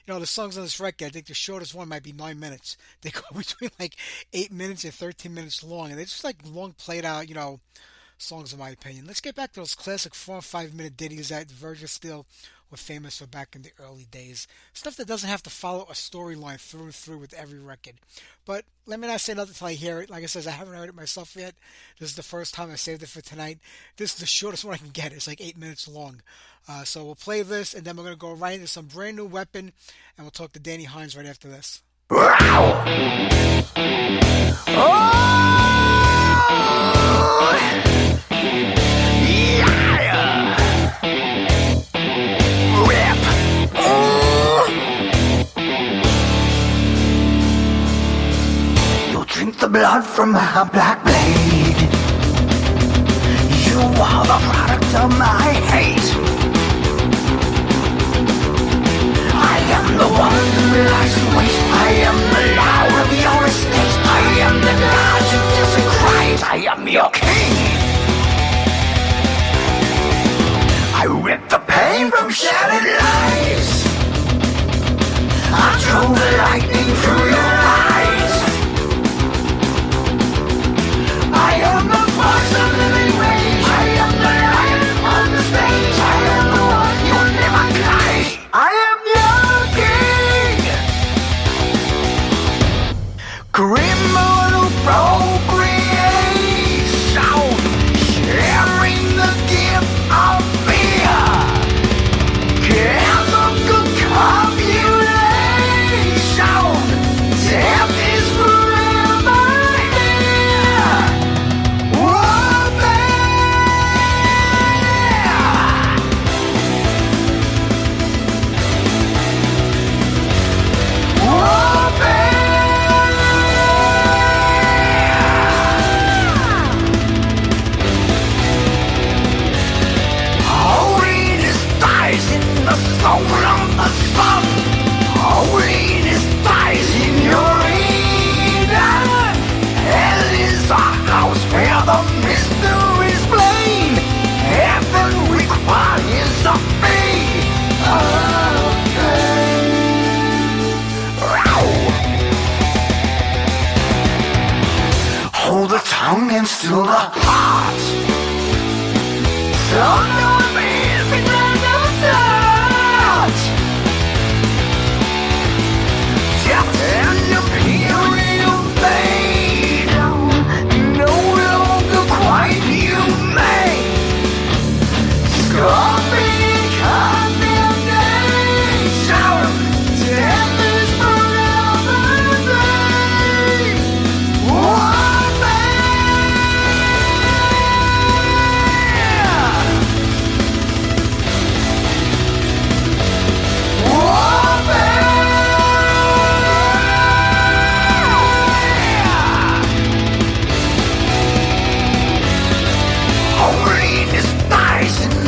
you know, the songs on this record, I think the shortest one might be 9 minutes. They go between like 8 minutes and 13 minutes long, and they're just like long played out, you know, songs in my opinion. Let's get back to those classic 4 and 5 minute ditties that Virgin Steel were famous for back in the early days. Stuff that doesn't have to follow a storyline through and through with every record. But let me not say nothing until I hear it. Like I said, I haven't heard it myself yet. This is the first time I saved it for tonight. This is the shortest one I can get. It's like 8 minutes long. So we'll play this, and then we're going to go right into some brand new Weapon, and we'll talk to Danny Hynes right after this. You drink the blood from my black blade. You are the product of my hate. I am the one who lies in wait. I am the law of your estate. I am the god you desecrate. I am your king.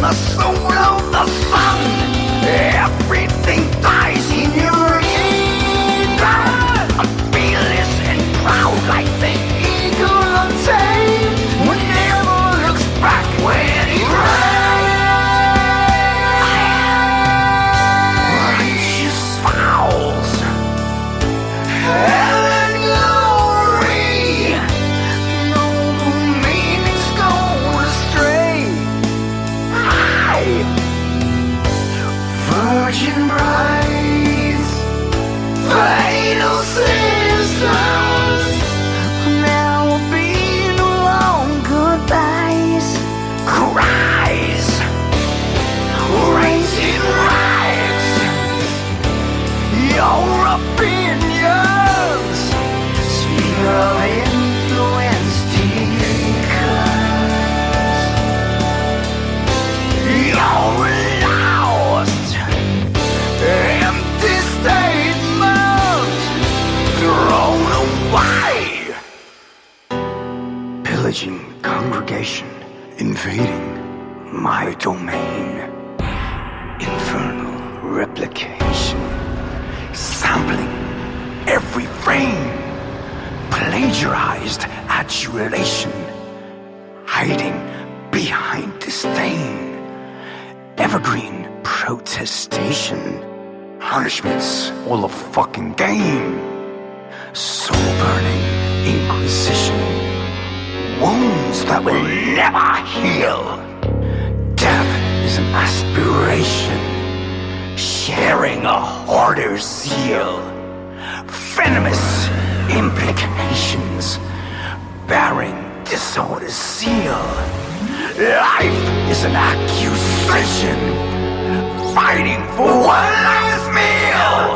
the soul of the sun. Everything dies in your ego. Fearless and proud like the eagle untamed, who never looks back when he rides. Righteous vows, hell and glory, noble meanings gone astray. Virgin brides, fatal sisters, there will be no long goodbyes. Cries, raising riots, your opinions, sphere of influence declines. You're lost, empty statement, thrown away. Pillaging congregation, invading my domain. Infernal replication, sampling every frame. Plagiarized adulation, hiding behind disdain. Evergreen protestation, punishments all a fucking game. Soul-burning inquisition, wounds that will never heal. Death is an aspiration, sharing a hoarder's zeal. Venomous implications, bearing disorder's seal. Life is an accusation, fighting for one last meal.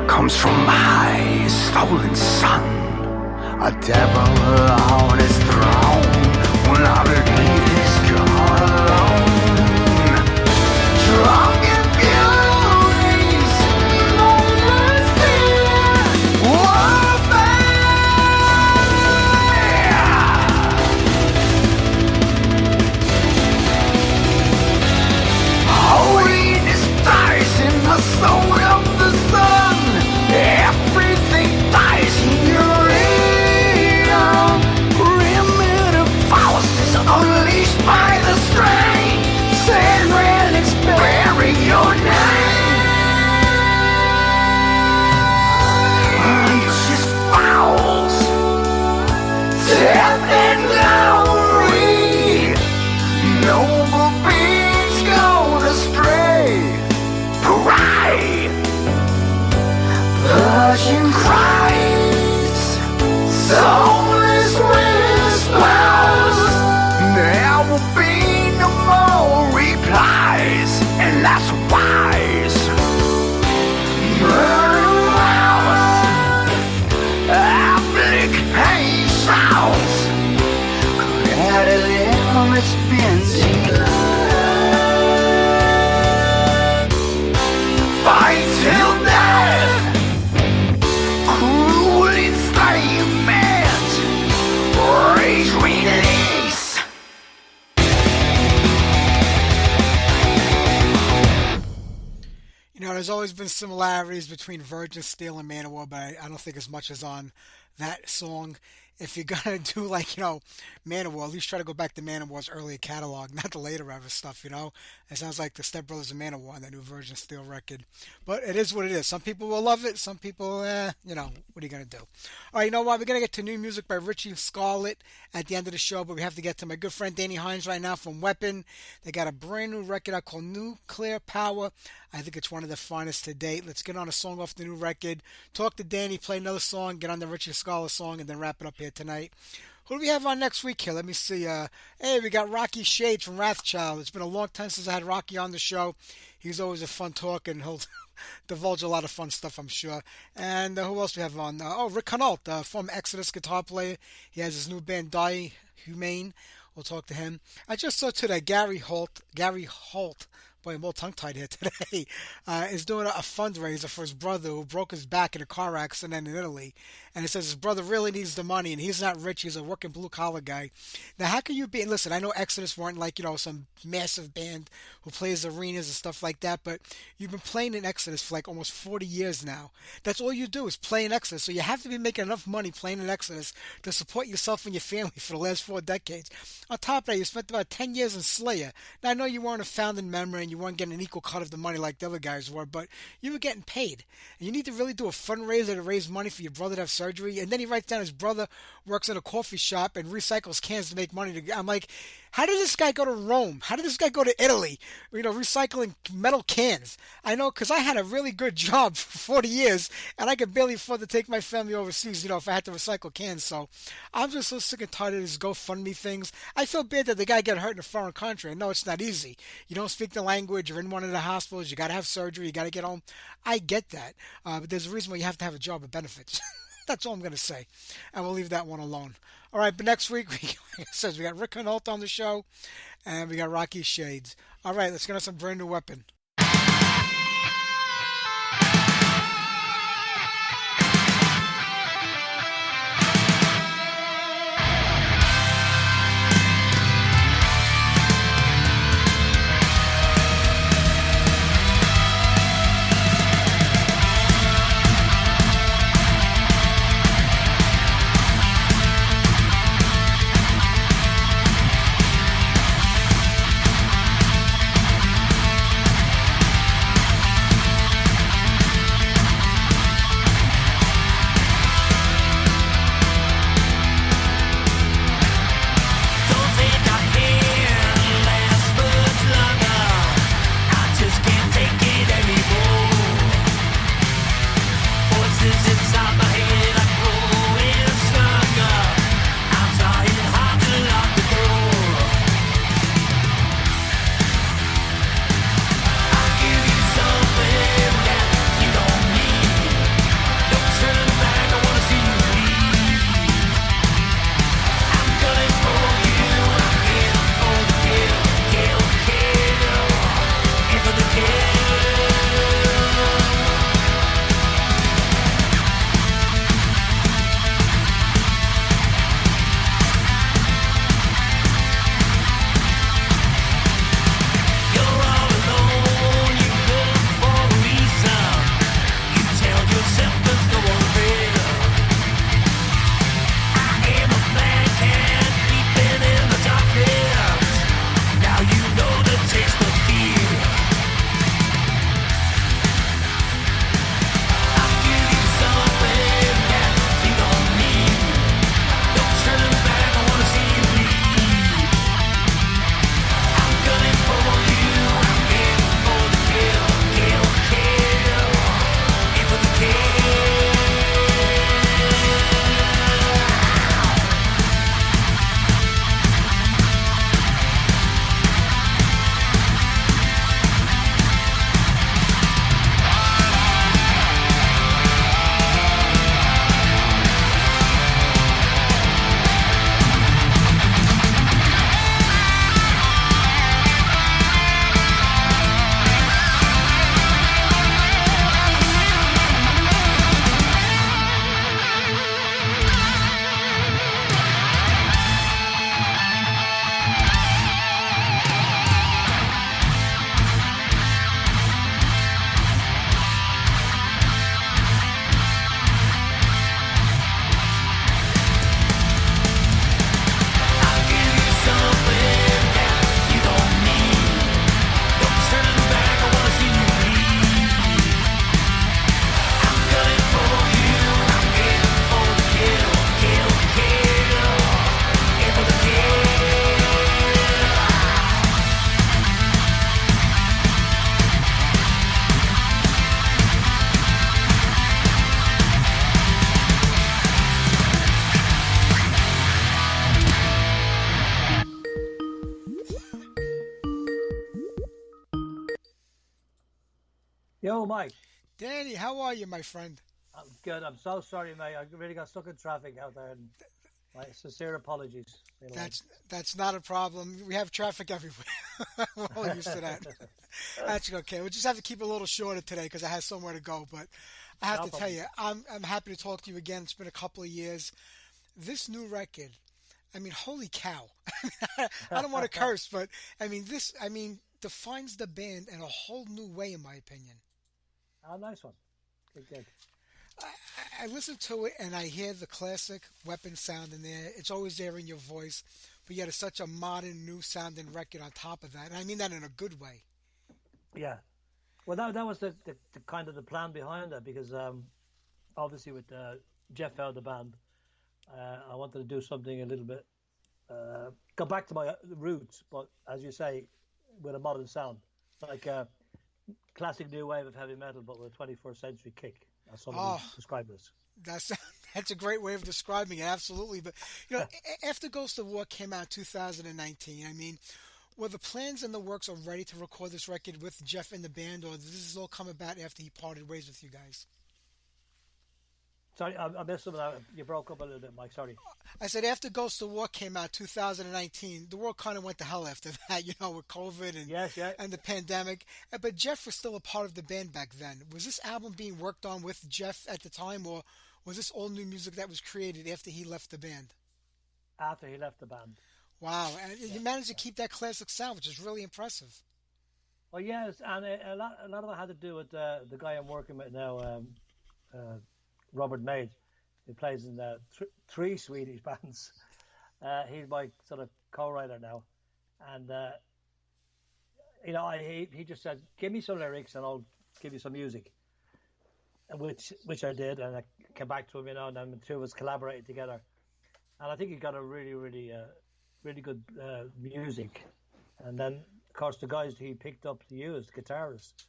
Comes from my stolen son, a devil on his throne. When I believe he's gone alone, drunk in furies, no mercy, holiness dies in the soul of the sun. Everything dies in your ear. Primitive forces unleashed by the strain. Sand relics bearing your name. Righteous fouls, death and glory. Noble beings gone astray. Pride, virgin cries, soulless whispers. There will be no more replies, and that's wise. Murder hours, applications, credit limits benzene. Fight till death. similarities between Virgin Steel and Manowar, but I don't think as much as on that song. If you're gonna do like, Manowar, at least try to go back to Manowar's earlier catalog, not the later ever stuff, It sounds like the Step Brothers of Manowar on that new Virgin Steel record. But it is what it is. Some people will love it, some people, what are you gonna do? Alright, you know what? We're gonna get to new music by Richie Scarlett at the end of the show, but we have to get to my good friend Danny Hynes right now from Weapon. They got a brand new record out called Nuclear Power. I think it's one of the finest to date. Let's get on a song off the new record, talk to Danny, play another song, get on the Richie Scarlett song, and then wrap it up here tonight. Who do we have on next week here? Let me see. Hey, we got Rocky Shades from Wrathchild. It's been a long time since I had Rocky on the show. He's always a fun talk, and he'll divulge a lot of fun stuff, I'm sure. And who else do we have on? Rick Hunolt, former Exodus guitar player. He has his new band, Die Humane. We'll talk to him. I just saw today Gary Holt, boy, I'm all tongue-tied here today, is doing a fundraiser for his brother who broke his back in a car accident in Italy. And it says his brother really needs the money, and he's not rich. He's a working blue-collar guy. Now, how can you be... Listen, I know Exodus weren't like, some massive band who plays arenas and stuff like that, but you've been playing in Exodus for like almost 40 years now. That's all you do is play in Exodus. So you have to be making enough money playing in Exodus to support yourself and your family for the last 4 decades. On top of that, you spent about 10 years in Slayer. Now, I know you weren't a founding member and you weren't getting an equal cut of the money like the other guys were, but you were getting paid. And you need to really do a fundraiser to raise money for your brother to have surgery. And then he writes down his brother works in a coffee shop and recycles cans to make money. I'm like, how did this guy go to Rome? How did this guy go to Italy? Recycling metal cans. I know, because I had a really good job for 40 years, and I could barely afford to take my family overseas, if I had to recycle cans. So I'm just so sick and tired of these GoFundMe things. I feel bad that the guy got hurt in a foreign country. I know it's not easy. You don't speak the language. You're in one of the hospitals. You got to have surgery. You got to get home. I get that. But there's a reason why you have to have a job with benefits. That's all I'm going to say. And we'll leave that one alone. All right, but next week, like I said, we got Rick Hunolt on the show, and we got Rocky Shades. All right, let's get on some brand new Weapon. Yo, Mike. Danny, how are you, my friend? I'm good. I'm so sorry, mate. I really got stuck in traffic out there, and my sincere apologies. That's not a problem. We have traffic everywhere. We're all used to that. That's okay. We'll just have to keep it a little shorter today because I have somewhere to go. But I have to tell you, I'm happy to talk to you again. It's been a couple of years. This new record, I mean, holy cow! I don't want to curse, but I mean, defines the band in a whole new way, in my opinion. Oh, nice one. Good. I listen to it and I hear the classic Weapon sound in there. It's always there in your voice, but yet it's such a modern, new sounding record on top of that. And I mean that in a good way. Yeah. Well, that was the kind of the plan behind that, because obviously with Jeff out of the band, I wanted to do something a little bit, go back to my roots, but as you say, with a modern sound, like classic new wave of heavy metal, but with a 21st century kick. That's somebody described this. That's a great way of describing it, absolutely. But after Ghost of War came out in 2019, I mean, were the plans and the works already to record this record with Jeff in the band, or did this all come about after he parted ways with you guys? Sorry, I missed something. You broke up a little bit, Mike. Sorry. I said after Ghost of War came out 2019, the world kind of went to hell after that, with COVID and the pandemic. But Jeff was still a part of the band back then. Was this album being worked on with Jeff at the time, or was this all new music that was created after he left the band? After he left the band. Wow, and you managed to keep that classic sound, which is really impressive. Well, yes, and a lot of it had to do with the guy I'm working with now, Robert Maid, who plays in three Swedish bands. He's my sort of co-writer now, and he just said, "Give me some lyrics and I'll give you some music," which I did, and I came back to him, and then the two of us collaborated together, and I think he got a really, really, really good music. And then, of course, the guys he picked up to use, guitarists,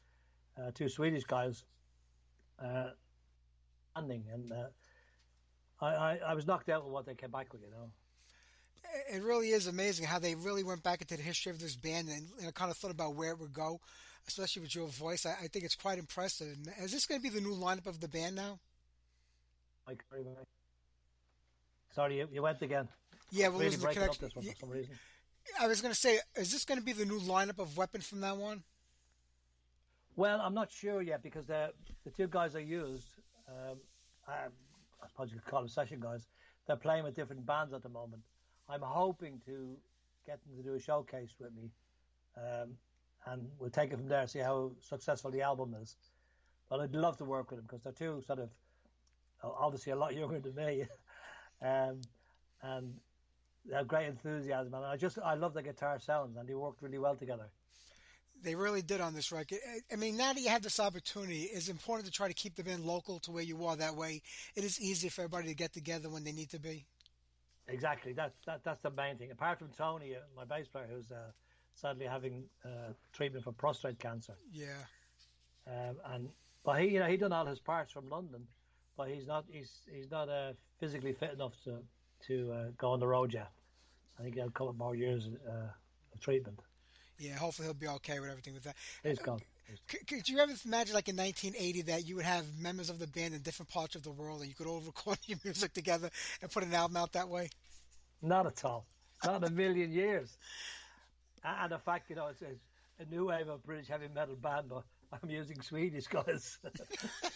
two Swedish guys. And I was knocked out with what they came back with, It really is amazing how they really went back into the history of this band and kind of thought about where it would go, especially with your voice. I think it's quite impressive. Is this going to be the new lineup of the band now? Sorry, you went again. Yeah, we're really losing the breaking up connection. this one for some reason. I was going to say, is this going to be the new lineup of Weapon from now on? Well, I'm not sure yet, because the two guys I used, I suppose you could call them session guys, they're playing with different bands at the moment. I'm hoping to get them to do a showcase with me, and we'll take it from there, see how successful the album is. But I'd love to work with them, because they're two sort of, obviously a lot younger than me, and they have great enthusiasm, and I love the guitar sounds, and they worked really well together. They really did on this record. I mean, now that you have this opportunity, it's important to try to keep the band local to where you are. That way, it is easy for everybody to get together when they need to be. Exactly. That's the main thing. Apart from Tony, my bass player, who's sadly having treatment for prostate cancer. Yeah. But he done all his parts from London, but he's not physically fit enough to go on the road yet. I think he'll a couple more years of treatment. Yeah, hopefully he'll be okay with everything with that. He's gone. Could you ever imagine, like in 1980, that you would have members of the band in different parts of the world and you could all record your music together and put an album out that way? Not at all. Not in a million years. And the fact, it's a new wave of British heavy metal band, but I'm using Swedish guys.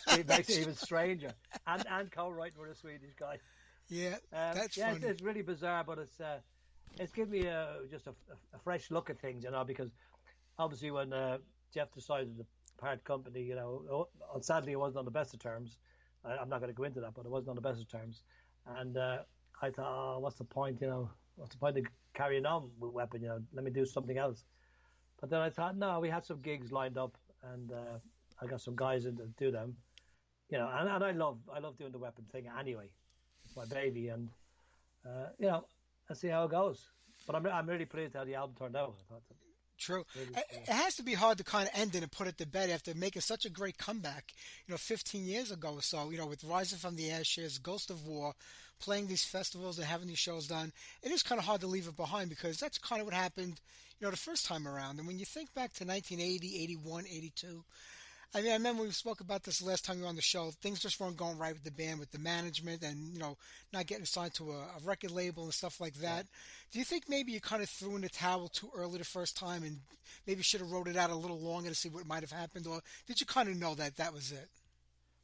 It makes it even stranger. And co-writing with a Swedish guy. Yeah, that's funny. It's really bizarre, but it's given me just a fresh look at things, because obviously when Jeff decided to part company, sadly it wasn't on the best of terms. I'm not going to go into that, but it wasn't on the best of terms. And I thought, what's the point, what's the point of carrying on with Weapon, let me do something else. But then I thought, no, we had some gigs lined up, and I got some guys in to do them, and I love doing the Weapon thing anyway. It's my baby, and let's see how it goes. But I'm really pleased how the album turned out. I thought True. It has to be hard to kind of end it and put it to bed after making such a great comeback, 15 years ago or so, with Rising from the Ashes, Ghost of War, playing these festivals and having these shows done. It is kind of hard to leave it behind, because that's kind of what happened, the first time around. And when you think back to 1980, 81, 82, I mean, I remember we spoke about this last time you were on the show. Things just weren't going right with the band, with the management, and not getting signed to a record label and stuff like that. Do you think maybe you kind of threw in the towel too early the first time, and maybe should have wrote it out a little longer to see what might have happened, or did you kind of know that that was it?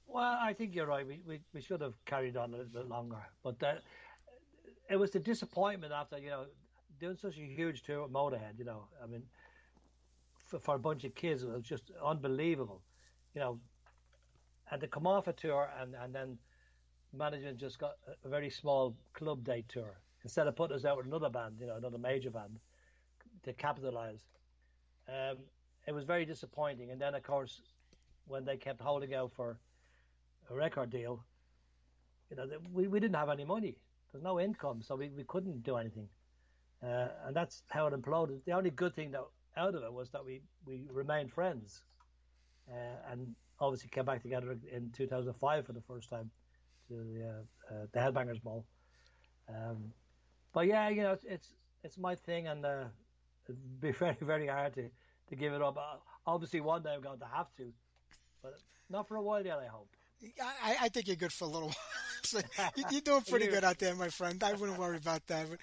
Well, I think you're right. We should have carried on a little bit longer, but it was the disappointment after doing such a huge tour with Motorhead. I mean, for a bunch of kids, it was just unbelievable. And to come off a tour and then management just got a very small club date tour instead of putting us out with another band, another major band to capitalize. It was very disappointing. And then, of course, when they kept holding out for a record deal, we didn't have any money. There's no income, so we couldn't do anything. And that's how it imploded. The only good thing out of it was that we remained friends. And obviously came back together in 2005 for the first time to the Headbangers Ball. But yeah, it's my thing, and it'd be very, very hard to give it up. Obviously, one day I'm going to have to, but not for a while yet, I hope. I think you're good for a little while. So you're doing pretty good out there, my friend. I wouldn't worry about that. But,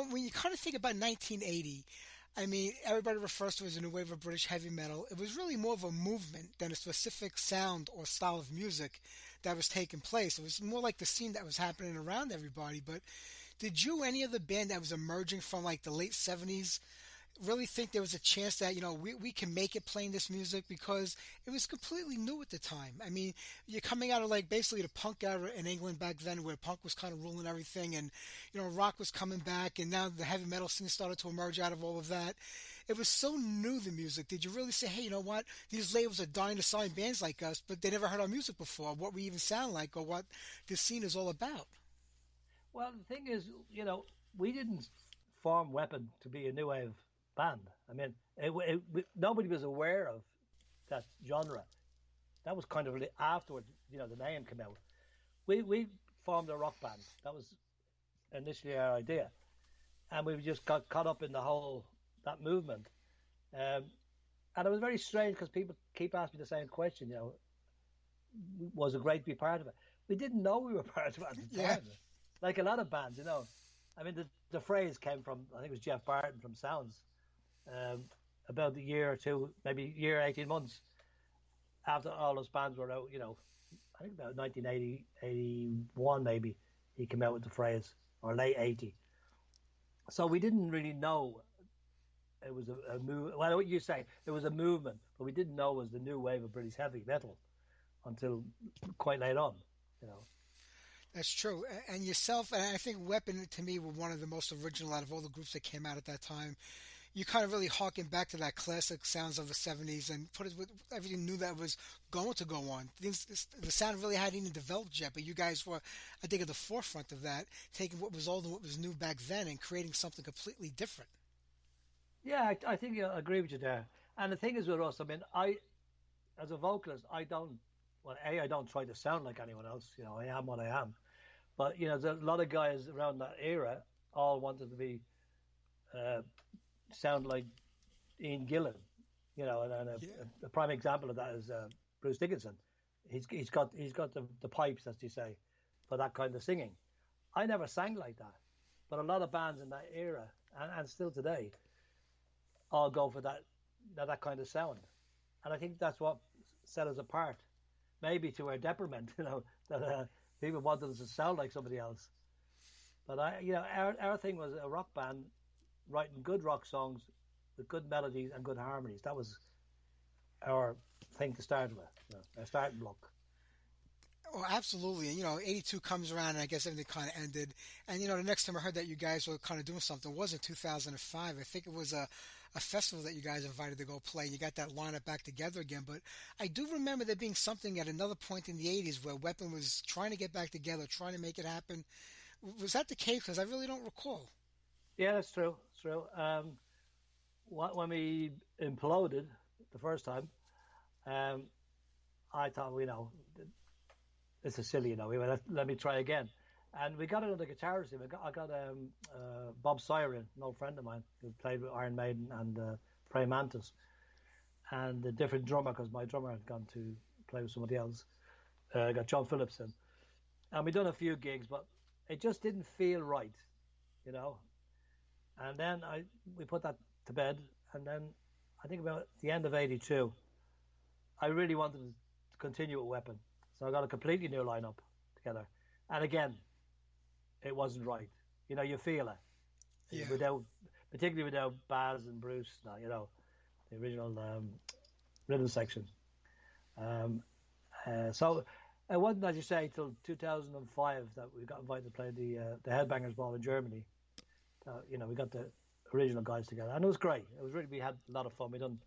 when you kind of think about 1980, I mean, everybody refers to it as a new wave of British heavy metal. It was really more of a movement than a specific sound or style of music that was taking place. It was more like the scene that was happening around everybody. But did you, any other band that was emerging from like the late 70s, really think there was a chance that, we can make it playing this music? Because it was completely new at the time. I mean, you're coming out of like basically the punk era in England back then, where punk was kind of ruling everything, and, rock was coming back, and now the heavy metal scene started to emerge out of all of that. It was so new, the music. Did you really say, hey, you know what? These labels are dying to sign bands like us, but they never heard our music before, what we even sound like, or what this scene is all about? Well, the thing is, we didn't form Weapon to be a new wave band. I mean, nobody was aware of that genre. That was kind of really afterwards, the name came out. We formed a rock band. That was initially our idea. And we just got caught up in that movement. And it was very strange because people keep asking me the same question, was it great to be part of it? We didn't know we were part of it at the time. Like a lot of bands, I mean, the phrase came from, I think it was Jeff Barton from Sounds. About a year or two, maybe 18 months after all those bands were out, I think about 1980, 81 maybe, he came out with the phrase, or late 80. So we didn't really know it was a move. Well, what you say, it was a movement, but we didn't know it was the new wave of British heavy metal until quite late on, That's true. And yourself, and I think Weapon, to me, were one of the most original out of all the groups that came out at that time. You kind of really harken back to that classic sounds of the 70s and put it with everything new that was going to go on. The sound really hadn't even developed yet, but you guys were, I think, at the forefront of that, taking what was old and what was new back then and creating something completely different. Yeah, I think I agree with you there. And the thing is with us, I mean, as a vocalist, I don't try to sound like anyone else. I am what I am. But, there's a lot of guys around that era all wanted to be sound like Ian Gillan, and a prime example of that is Bruce Dickinson. He's got the pipes, as you say, for that kind of singing. I never sang like that, but a lot of bands in that era and still today all go for that kind of sound, and I think that's what set us apart. Maybe to our detriment, that people wanted us to sound like somebody else. But our thing was a rock band writing good rock songs with good melodies and good harmonies. That was our thing to start with, our starting block. Oh, absolutely. And, 82 comes around, and I guess everything kind of ended. And, the next time I heard that you guys were kind of doing something was in 2005. I think it was a festival that you guys invited to go play, and you got that lineup back together again. But I do remember there being something at another point in the 80s where Weapon was trying to get back together, trying to make it happen. Was that the case? Because I really don't recall. Yeah, that's true. It's true. When we imploded the first time, I thought, this is silly, we went, let me try again. And we got another guitarist. I got Bob Sawyer, an old friend of mine, who played with Iron Maiden and Prey Mantis. and a different drummer because my drummer had gone to play with somebody else. I got John Phillips in, and we done a few gigs, but it just didn't feel right, you know. And then we put that to bed, and then I think about the end of '82, I really wanted to continue with Weapon, so I got a completely new lineup together. And again, it wasn't right. You know, you feel it. Yeah. Particularly without Baz and Bruce, now, you know, the original rhythm section. So it wasn't, as you say, till 2005 that we got invited to play the Headbangers Ball in Germany. You know, we got the original guys together, and it was great. It was really, we had a lot of fun. We done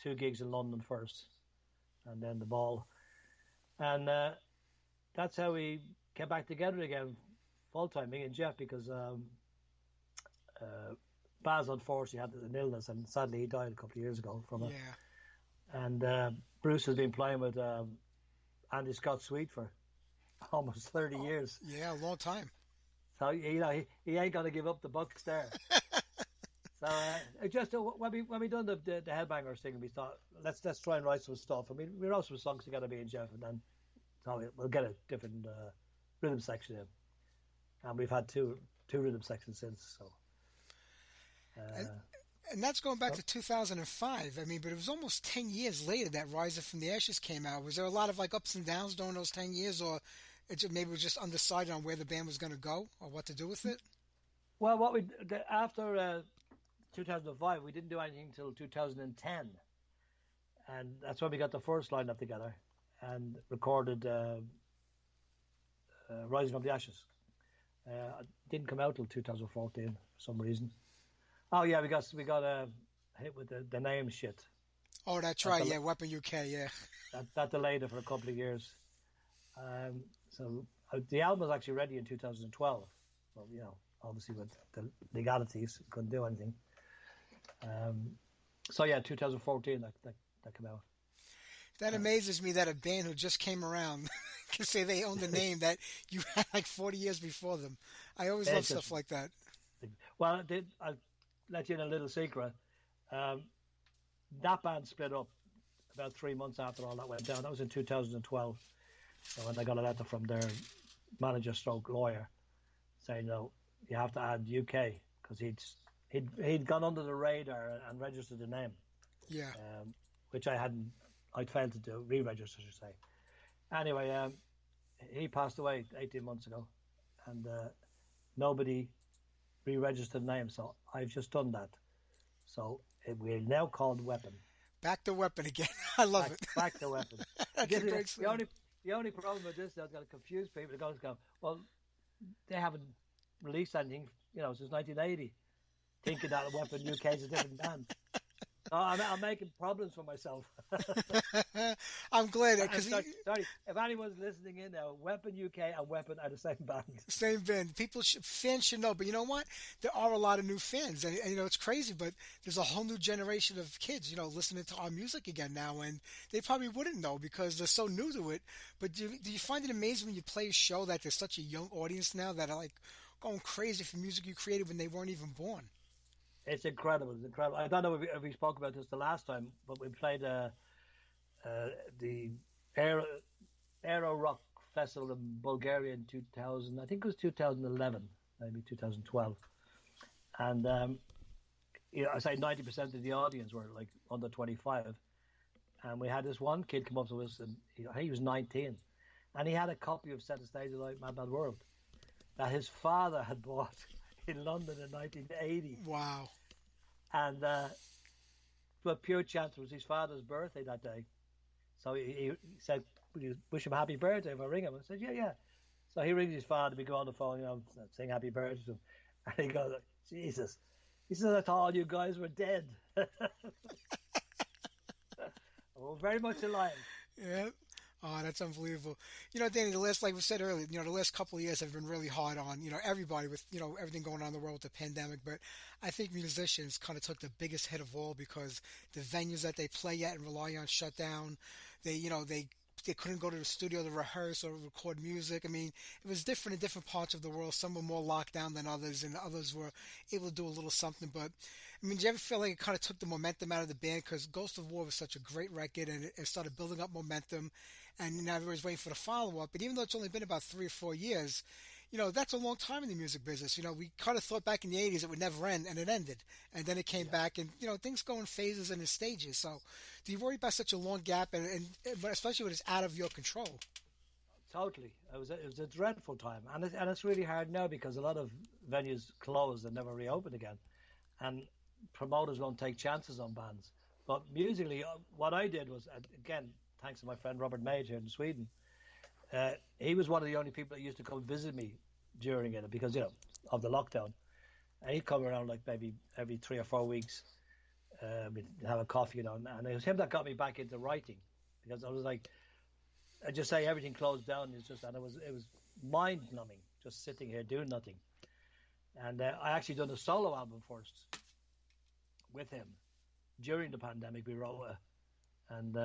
2 gigs in London first, and then the Ball, and that's how we came back together again, full time, me and Jeff, because Baz unfortunately had an illness, and sadly he died a couple of years ago from it. Yeah. And Bruce has been playing with Andy Scott Sweet for almost 30 years. Yeah, a long time. So, you know, he ain't going to give up the bucks there. So it just when we done the Headbangers thing, we thought let's try and write some stuff. I mean, we wrote some songs together, me and Jeff, and then so we'll get a different rhythm section in, and we've had two rhythm sections since. So. And that's going back to 2005. I mean, but it was almost 10 years later that Rise Up from the Ashes came out. Was there a lot of like ups and downs during those 10 years, or maybe it was just undecided on where the band was going to go or what to do with it? Well, after 2005, we didn't do anything until 2010, and that's when we got the first lineup together and recorded Rising From the Ashes. It didn't come out till 2014 for some reason. Oh yeah, we got hit with the name shit. Oh, that's right. Yeah, Weapon UK. Yeah. That delayed it for a couple of years. So the album was actually ready in 2012. Well, you know, obviously with the legalities, couldn't do anything. So yeah, 2014 that came out. That amazes me that a band who just came around can say they own the name that you had like 40 years before them. I always love stuff like that. Well, I'll let you in a little secret. That band split up about 3 months after all that went down. That was in 2012. So when I got a letter from their manager stroke lawyer saying, no, you have to add UK, because he'd gone under the radar and registered the name. Yeah. Which I'd failed to do, re-register, I should say. Anyway, he passed away 18 months ago, and nobody re-registered the name, so I've just done that. So we're now called Weapon. Back to Weapon again. I love it. Back to Weapon. That's a great slogan. The only problem with this is I've got to confuse people. They're going to go, well, they haven't released anything, you know, since 1980, thinking that Weapon UK is a different band. So I'm making problems for myself. I'm glad because sorry, if anyone's listening in now, Weapon UK and Weapon are the same band. Same band. Fans should know, but you know what? There are a lot of new fans, and you know it's crazy, but there's a whole new generation of kids, you know, listening to our music again now, and they probably wouldn't know because they're so new to it. But do you find it amazing when you play a show that there's such a young audience now that are like going crazy for music you created when they weren't even born? It's incredible. It's incredible. I don't know if we spoke about this the last time, but we played the Aero Rock Festival in Bulgaria in 2000. I think it was 2011, maybe 2012. And you know, I say 90% of the audience were like under 25. And we had this one kid come up to us, and he was 19, and he had a copy of Set the Stage Alight, Mad Mad World that his father had bought in London in 1980. Wow. And to a pure chance, it was his father's birthday that day. So he said, "Will you wish him happy birthday if I ring him?" I said, yeah. So he rings his father, we go on the phone, you know, sing happy birthday to him. And he goes, Jesus. He says, I thought all you guys were dead. We're very much alive. Yeah. Oh, that's unbelievable. You know, Danny, like we said earlier, you know, the last couple of years have been really hard on, you know, everybody with, you know, everything going on in the world with the pandemic. But I think musicians kind of took the biggest hit of all because the venues that they play at and rely on shut down. They, you know, they they couldn't go to the studio to rehearse or record music. I mean, it was different in different parts of the world. Some were more locked down than others, and others were able to do a little something. But I mean, do you ever feel like it kind of took the momentum out of the band? Because Ghost of War was such a great record, and it started building up momentum, and now everybody's waiting for the follow up. But even though it's only been about 3 or 4 years, that's a long time in the music business. We kind of thought back in the 80s it would never end, and it ended. And then it came back, and, things go in phases and in stages. So do you worry about such a long gap, and but especially when it's out of your control? Totally. It was a dreadful time. And it's really hard now because a lot of venues closed and never reopened again. And promoters won't take chances on bands. But musically, what I did was, again, thanks to my friend Robert Maid here in Sweden, he was one of the only people that used to come visit me during it because, of the lockdown. And he'd come around like maybe every 3 or 4 weeks, we'd have a coffee, and it was him that got me back into writing because I was like, I just say everything closed down. And it was mind numbing just sitting here doing nothing. And I actually done a solo album first with him during the pandemic. We wrote and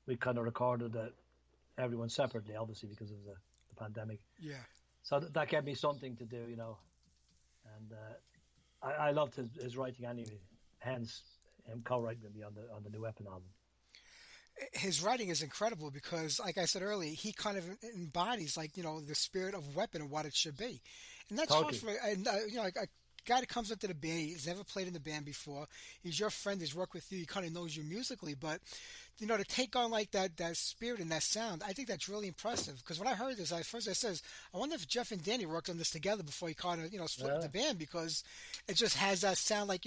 we kind of recorded everyone separately, obviously because of the pandemic. Yeah. So that gave me something to do, and I loved his writing anyway. Hence him co-writing with me on the New Weapon album. His writing is incredible because, like I said earlier, he kind of embodies, the spirit of Weapon and what it should be, and that's Totally. hard for like a guy that comes into the band. He's never played in the band before. He's your friend. He's worked with you. He kind of knows you musically, but to take on like that spirit and that sound, I think that's really impressive. Because when I heard this, I says, I wonder if Jeff and Danny worked on this together before he kind of split the band, because it just has that sound like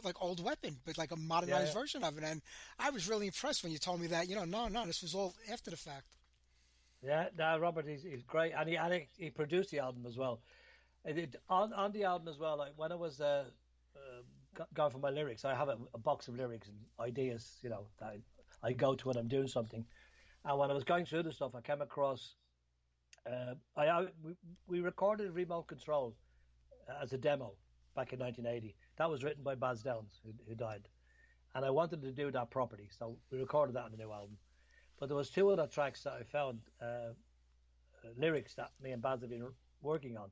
like Old Weapon, but like a modernized version of it. And I was really impressed when you told me that. No, this was all after the fact. Yeah, no, Robert, he's great, and he produced the album as well. On the album as well, like when I was going for my lyrics, I have a box of lyrics and ideas, that I go to when I'm doing something. And when I was going through the stuff, I came across, we recorded Remote Control as a demo back in 1980. That was written by Baz Downs, who died. And I wanted to do that properly, so we recorded that on the new album. But there was 2 other tracks that I found, lyrics that me and Baz had been working on.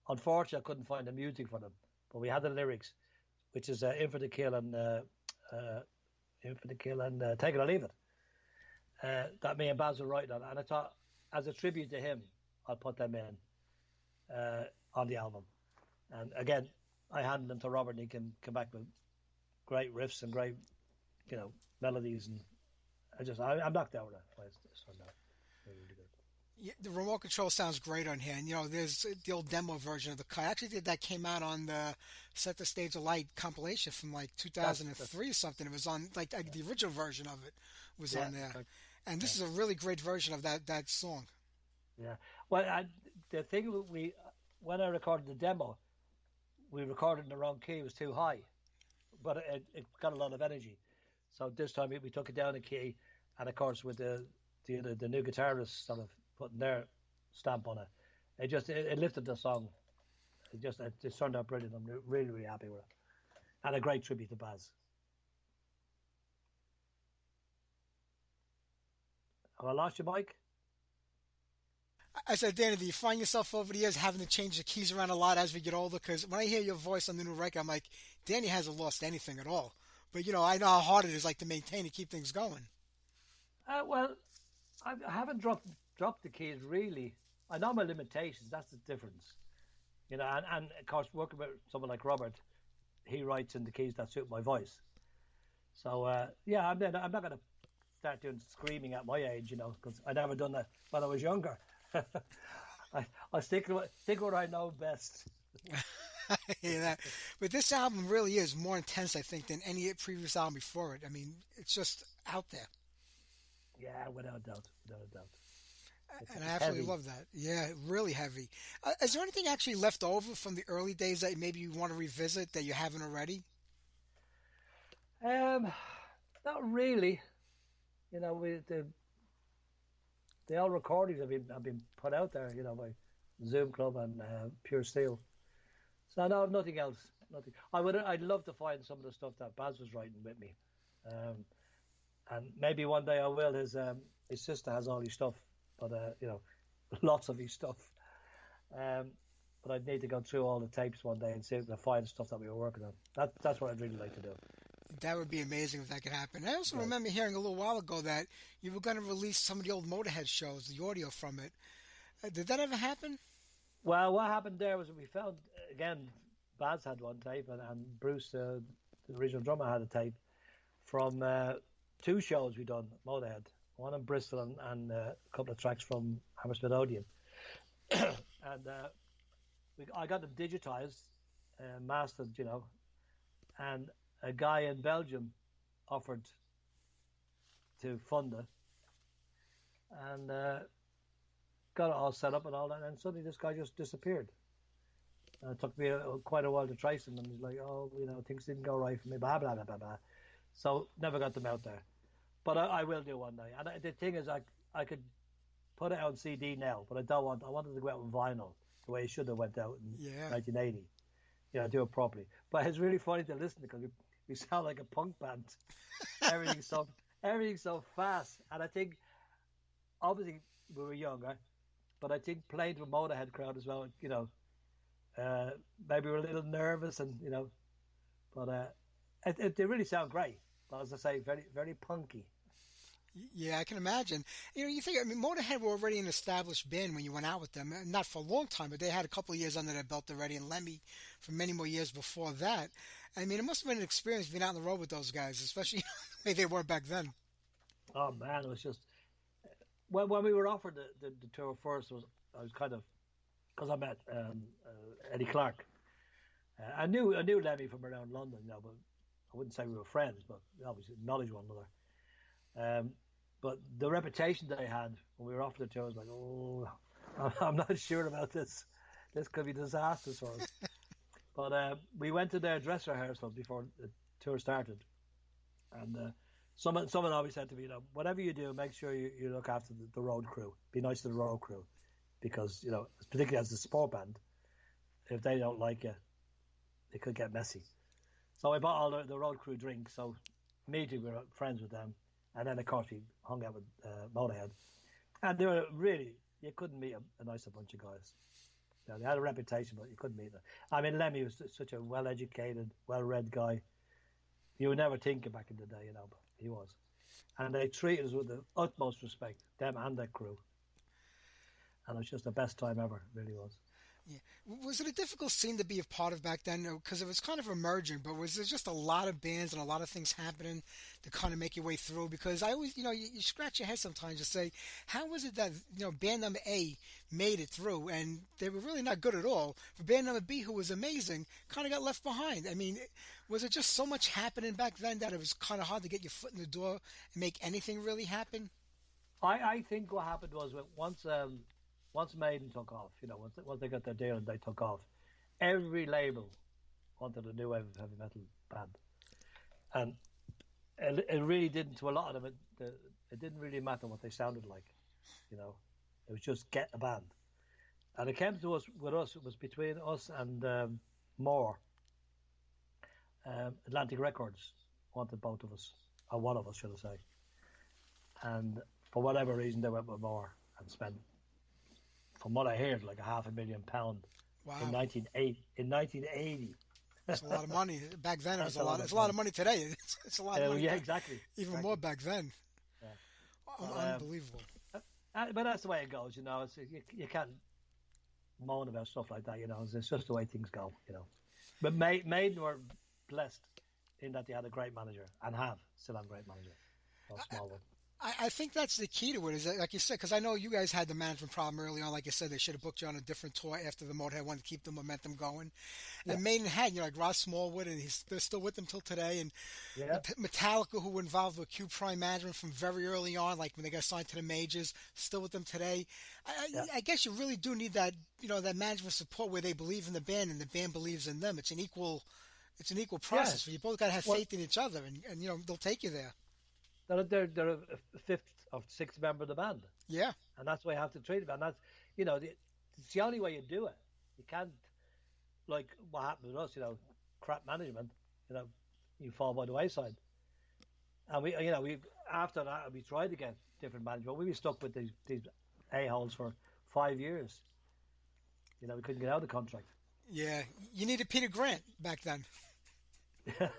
Unfortunately, I couldn't find the music for them, but we had the lyrics, which is "In for the Kill" and "Take It or Leave It." That me and Baz were writing on, and I thought, as a tribute to him, I'll put them in on the album. And again, I handed them to Robert, and he can come back with great riffs and great, melodies, and I'm knocked out with that. This one now. Really good. Yeah, the Remote Control sounds great on here. And, there's the old demo version of the cut. I actually did that came out on the Set the Stage Alight compilation from like 2003 or something. It was on like the original version of it was on there. And this is a really great version of that song. Yeah. Well, the thing when I recorded the demo, we recorded in the wrong key. It was too high, but it got a lot of energy. So this time we took it down a key, and of course with the new guitarists sort of putting their stamp on it, it lifted the song. It just turned out brilliant. I'm really, really happy with it, and a great tribute to Baz. Have I lost you, Mike? I said, Danny, do you find yourself over the years having to change the keys around a lot as we get older? Because when I hear your voice on the new record, I'm like, Danny hasn't lost anything at all. But, I know how hard it is to maintain and keep things going. Well, I haven't dropped the keys really. I know my limitations. That's the difference, and of course working with someone like Robert, he writes in the keys that suit my voice. So I'm not going to start doing screaming at my age, because I never done that when I was younger. I stick with what I know best. Yeah, but this album really is more intense, I think, than any previous album before it. I mean, it's just out there. Yeah, without a doubt. And I absolutely love that. Yeah, really heavy. Is there anything actually left over from the early days that maybe you want to revisit that you haven't already? Not really. The old recordings have been put out there, by Zoom Club and Pure Steel. So no, nothing else. Nothing. I'd love to find some of the stuff that Baz was writing with me. and maybe one day I will. His sister has all his stuff, but lots of his stuff. But I'd need to go through all the tapes one day and see if I find stuff that we were working on. That's what I'd really like to do. That would be amazing if that could happen. I also remember hearing a little while ago that you were going to release some of the old Motorhead shows, the audio from it. Did that ever happen? Well, what happened there was we found, again, Baz had one tape, and Bruce, the original drummer, had a tape from 2 shows we done, Motorhead. One in Bristol and a couple of tracks from Hammersmith Odeon. And I got them digitized, mastered, and a guy in Belgium offered to fund it, and got it all set up and all that, and suddenly this guy just disappeared. It took me quite a while to trace him, and he's like, things didn't go right for me, blah, blah, blah, blah, blah. So never got them out there. But I will do one day. And the thing is, I could put it on CD now, but I wanted to go out on vinyl the way it should have went out in 1980. Do it properly. But it's really funny to listen to because we sound like a punk band. everything's so fast. And I think, obviously, we were younger, but I think playing to a Motorhead crowd as well, maybe we're a little nervous and, but they really sound great. But as I say, very, very punky. Yeah, I can imagine. You think, Motorhead were already an established band when you went out with them. Not for a long time, but they had a couple of years under their belt already, and Lemmy for many more years before that. It must have been an experience being out on the road with those guys, especially the way they were back then. Oh, man, it was just... When we were offered the tour first, I was kind of... Because I met Eddie Clark. I knew Lemmy from around London, but I wouldn't say we were friends, but we obviously acknowledged one another. But the reputation they had when we were offered the tour was like, I'm not sure about this. This could be disastrous for us. But we went to their dress rehearsal before the tour started, and someone always said to me, whatever you do, make sure you look after the road crew. Be nice to the road crew, because particularly as a support band, if they don't like you, it could get messy. So I bought all the road crew drinks. So immediately we were friends with them. And then, of course, we hung out with Motorhead. And they were really, you couldn't meet a nicer bunch of guys. They had a reputation, but you couldn't meet them. Lemmy was such a well-educated, well-read guy. You would never think it back in the day, but he was. And they treated us with the utmost respect, them and their crew. And it was just the best time ever, it really was. Yeah. Was it a difficult scene to be a part of back then? Because it was kind of emerging, but was there just a lot of bands and a lot of things happening to kind of make your way through? Because I always, you scratch your head sometimes to say, how was it that, band number A made it through and they were really not good at all? For band number B, who was amazing, kind of got left behind. Was it just so much happening back then that it was kind of hard to get your foot in the door and make anything really happen? I think what happened was once Maiden took off, once they got their deal and they took off, every label wanted a new heavy metal band. And it really didn't, to a lot of them, it didn't really matter what they sounded like. It was just get a band. And it came to us, it was between us and Moore. Atlantic Records wanted both of us, or one of us, should I say. And for whatever reason, they went with Moore and spent, from what I heard, like £500,000 Wow. in 1980. That's a lot of money. Back then, it was a lot. It's a lot of money today. It's a lot of money. Yeah, exactly. Even more back then. Yeah. Unbelievable. But that's the way it goes, you can't moan about stuff like that, It's just the way things go, But Maiden were blessed in that they had a great manager, and still have a great manager. Smallwood. I think that's the key to it, is that, like you said, because I know you guys had the management problem early on. Like you said, they should have booked you on a different tour after the Motorhead one to keep the momentum going. Yeah. And Maiden had, like Ross Smallwood, and they're still with them till today. And Metallica, who were involved with Q Prime management from very early on, like when they got signed to the majors, still with them today. I guess you really do need that, that management support where they believe in the band and the band believes in them. It's an equal process. Where you both got to have faith in each other, and they'll take you there. They're a fifth or sixth member of the band. Yeah. And that's the way you have to treat it. And that's, it's the only way you do it. You can't, like what happened with us, crap management, you fall by the wayside. And we after that we tried to get different management. We were stuck with these a-holes for 5 years. We couldn't get out of the contract. Yeah, you needed Peter Grant back then. It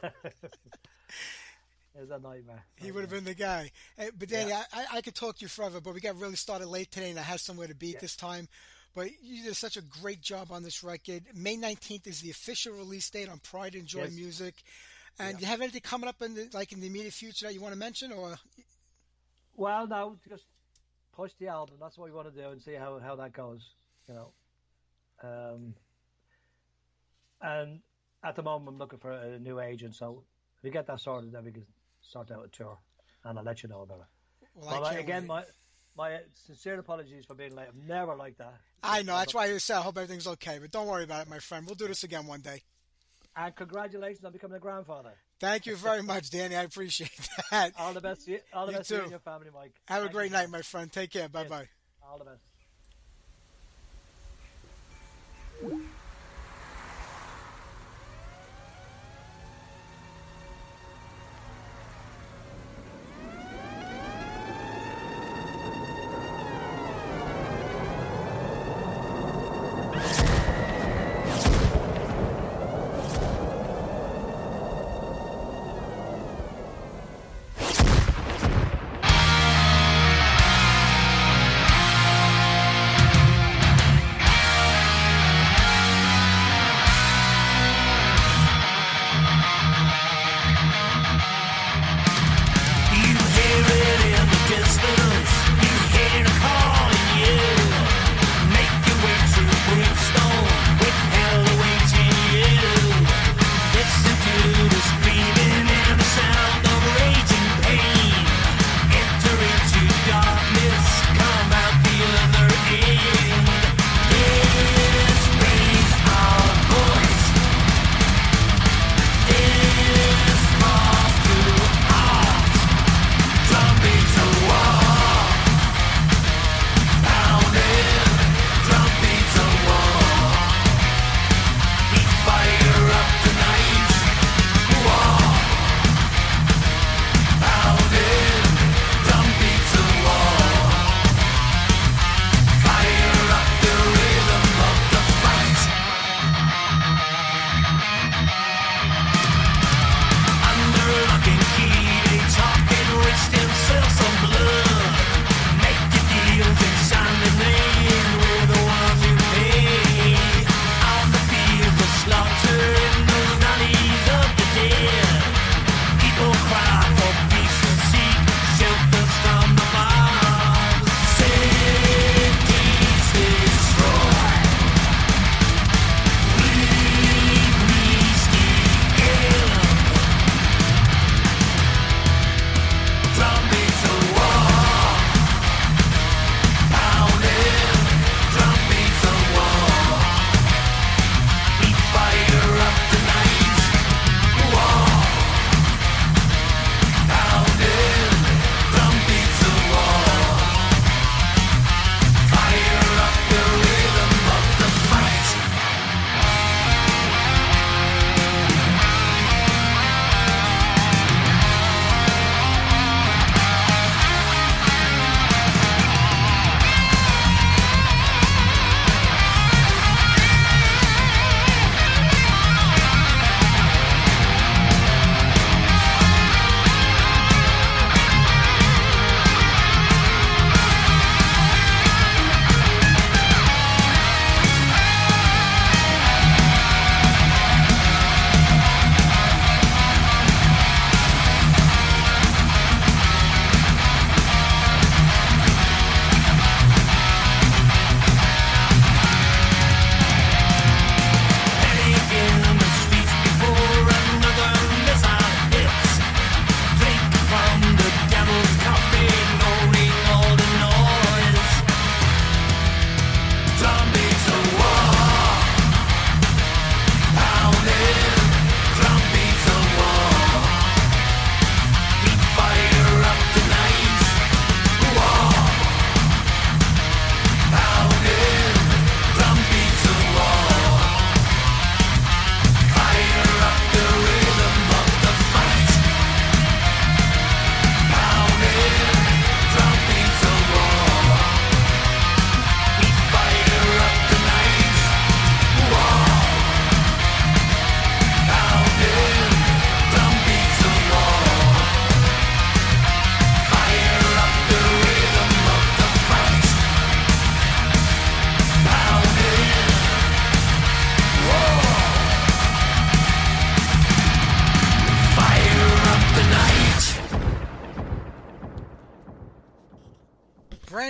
was a nightmare. He would have been the guy. But Danny, I could talk to you forever, but we got really started late today, and I had somewhere to be this time. But you did such a great job on this record. May 19th is the official release date on Pride and Joy Music. And do you have anything coming up in the immediate future that you want to mention, or? Well, no, just push the album. That's what we want to do, and see how that goes. And at the moment, I'm looking for a new agent. So if we get that sorted, then we can start out a tour, and I'll let you know about it. Well, again, my sincere apologies for being late. I'm never like that. I know. That's why I said I hope everything's okay. But don't worry about it, my friend. We'll do this again one day. And congratulations on becoming a grandfather. Thank you very much, Danny. I appreciate that. All the best to you. All the best to you and your family, Mike. Have a great night, my friend. Take care. Bye-bye. All the best.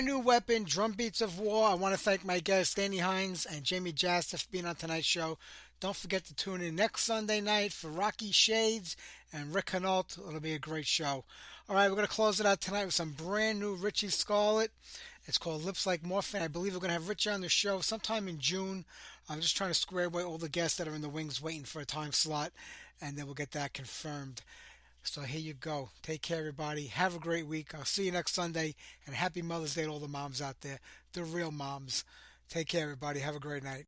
brand new weapon, Drum Beats of War. I want to thank my guests, Danny Hynes and Jamey Jasta, for being on tonight's show. Don't forget to tune in next Sunday night for Rocky Shades and Rick Hinault. It'll be a great show. All right, we're going to close it out tonight with some brand new Richie Scarlett. It's called Lips Like Morphine. I believe we're going to have Richie on the show sometime in June. I'm just trying to square away all the guests that are in the wings waiting for a time slot, and then we'll get that confirmed. So here you go. Take care, everybody. Have a great week. I'll see you next Sunday, and happy Mother's Day to all the moms out there, the real moms. Take care, everybody. Have a great night.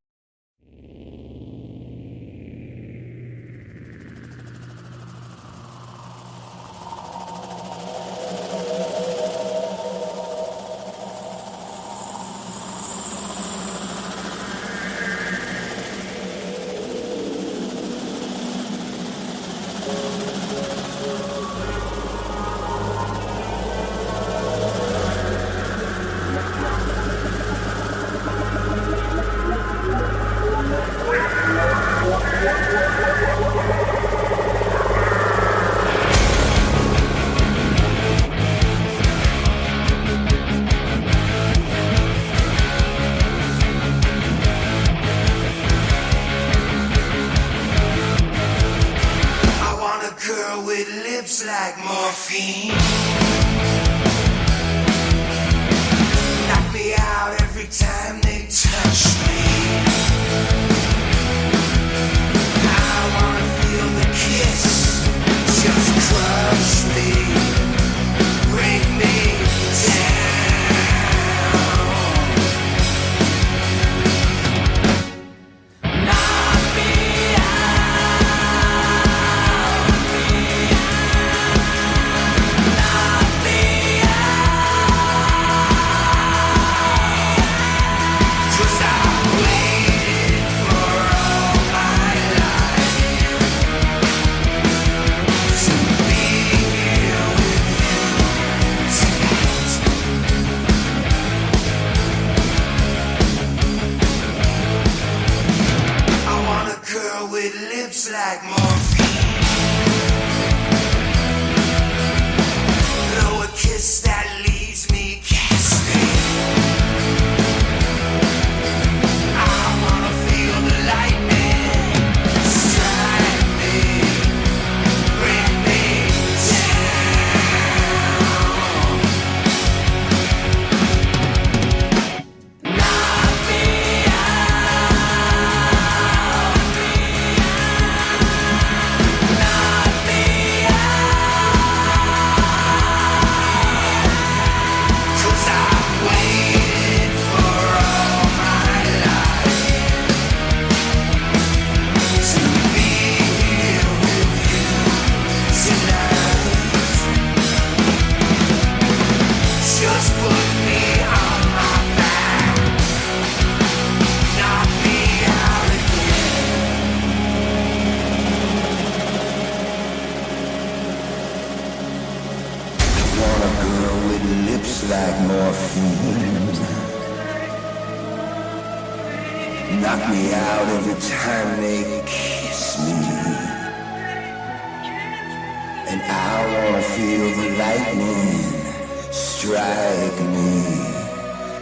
Knock me out every time they kiss me. And I wanna feel the lightning strike me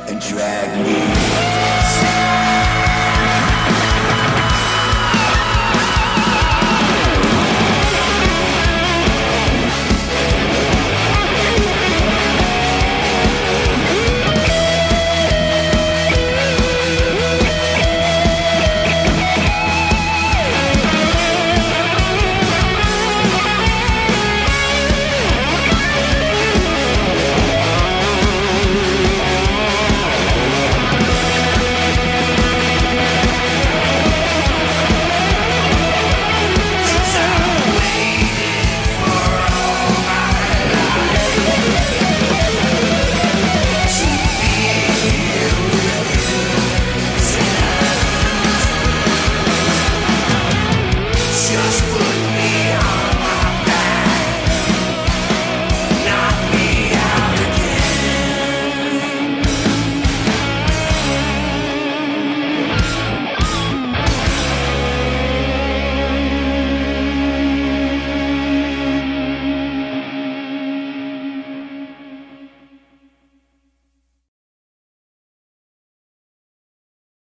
and drag me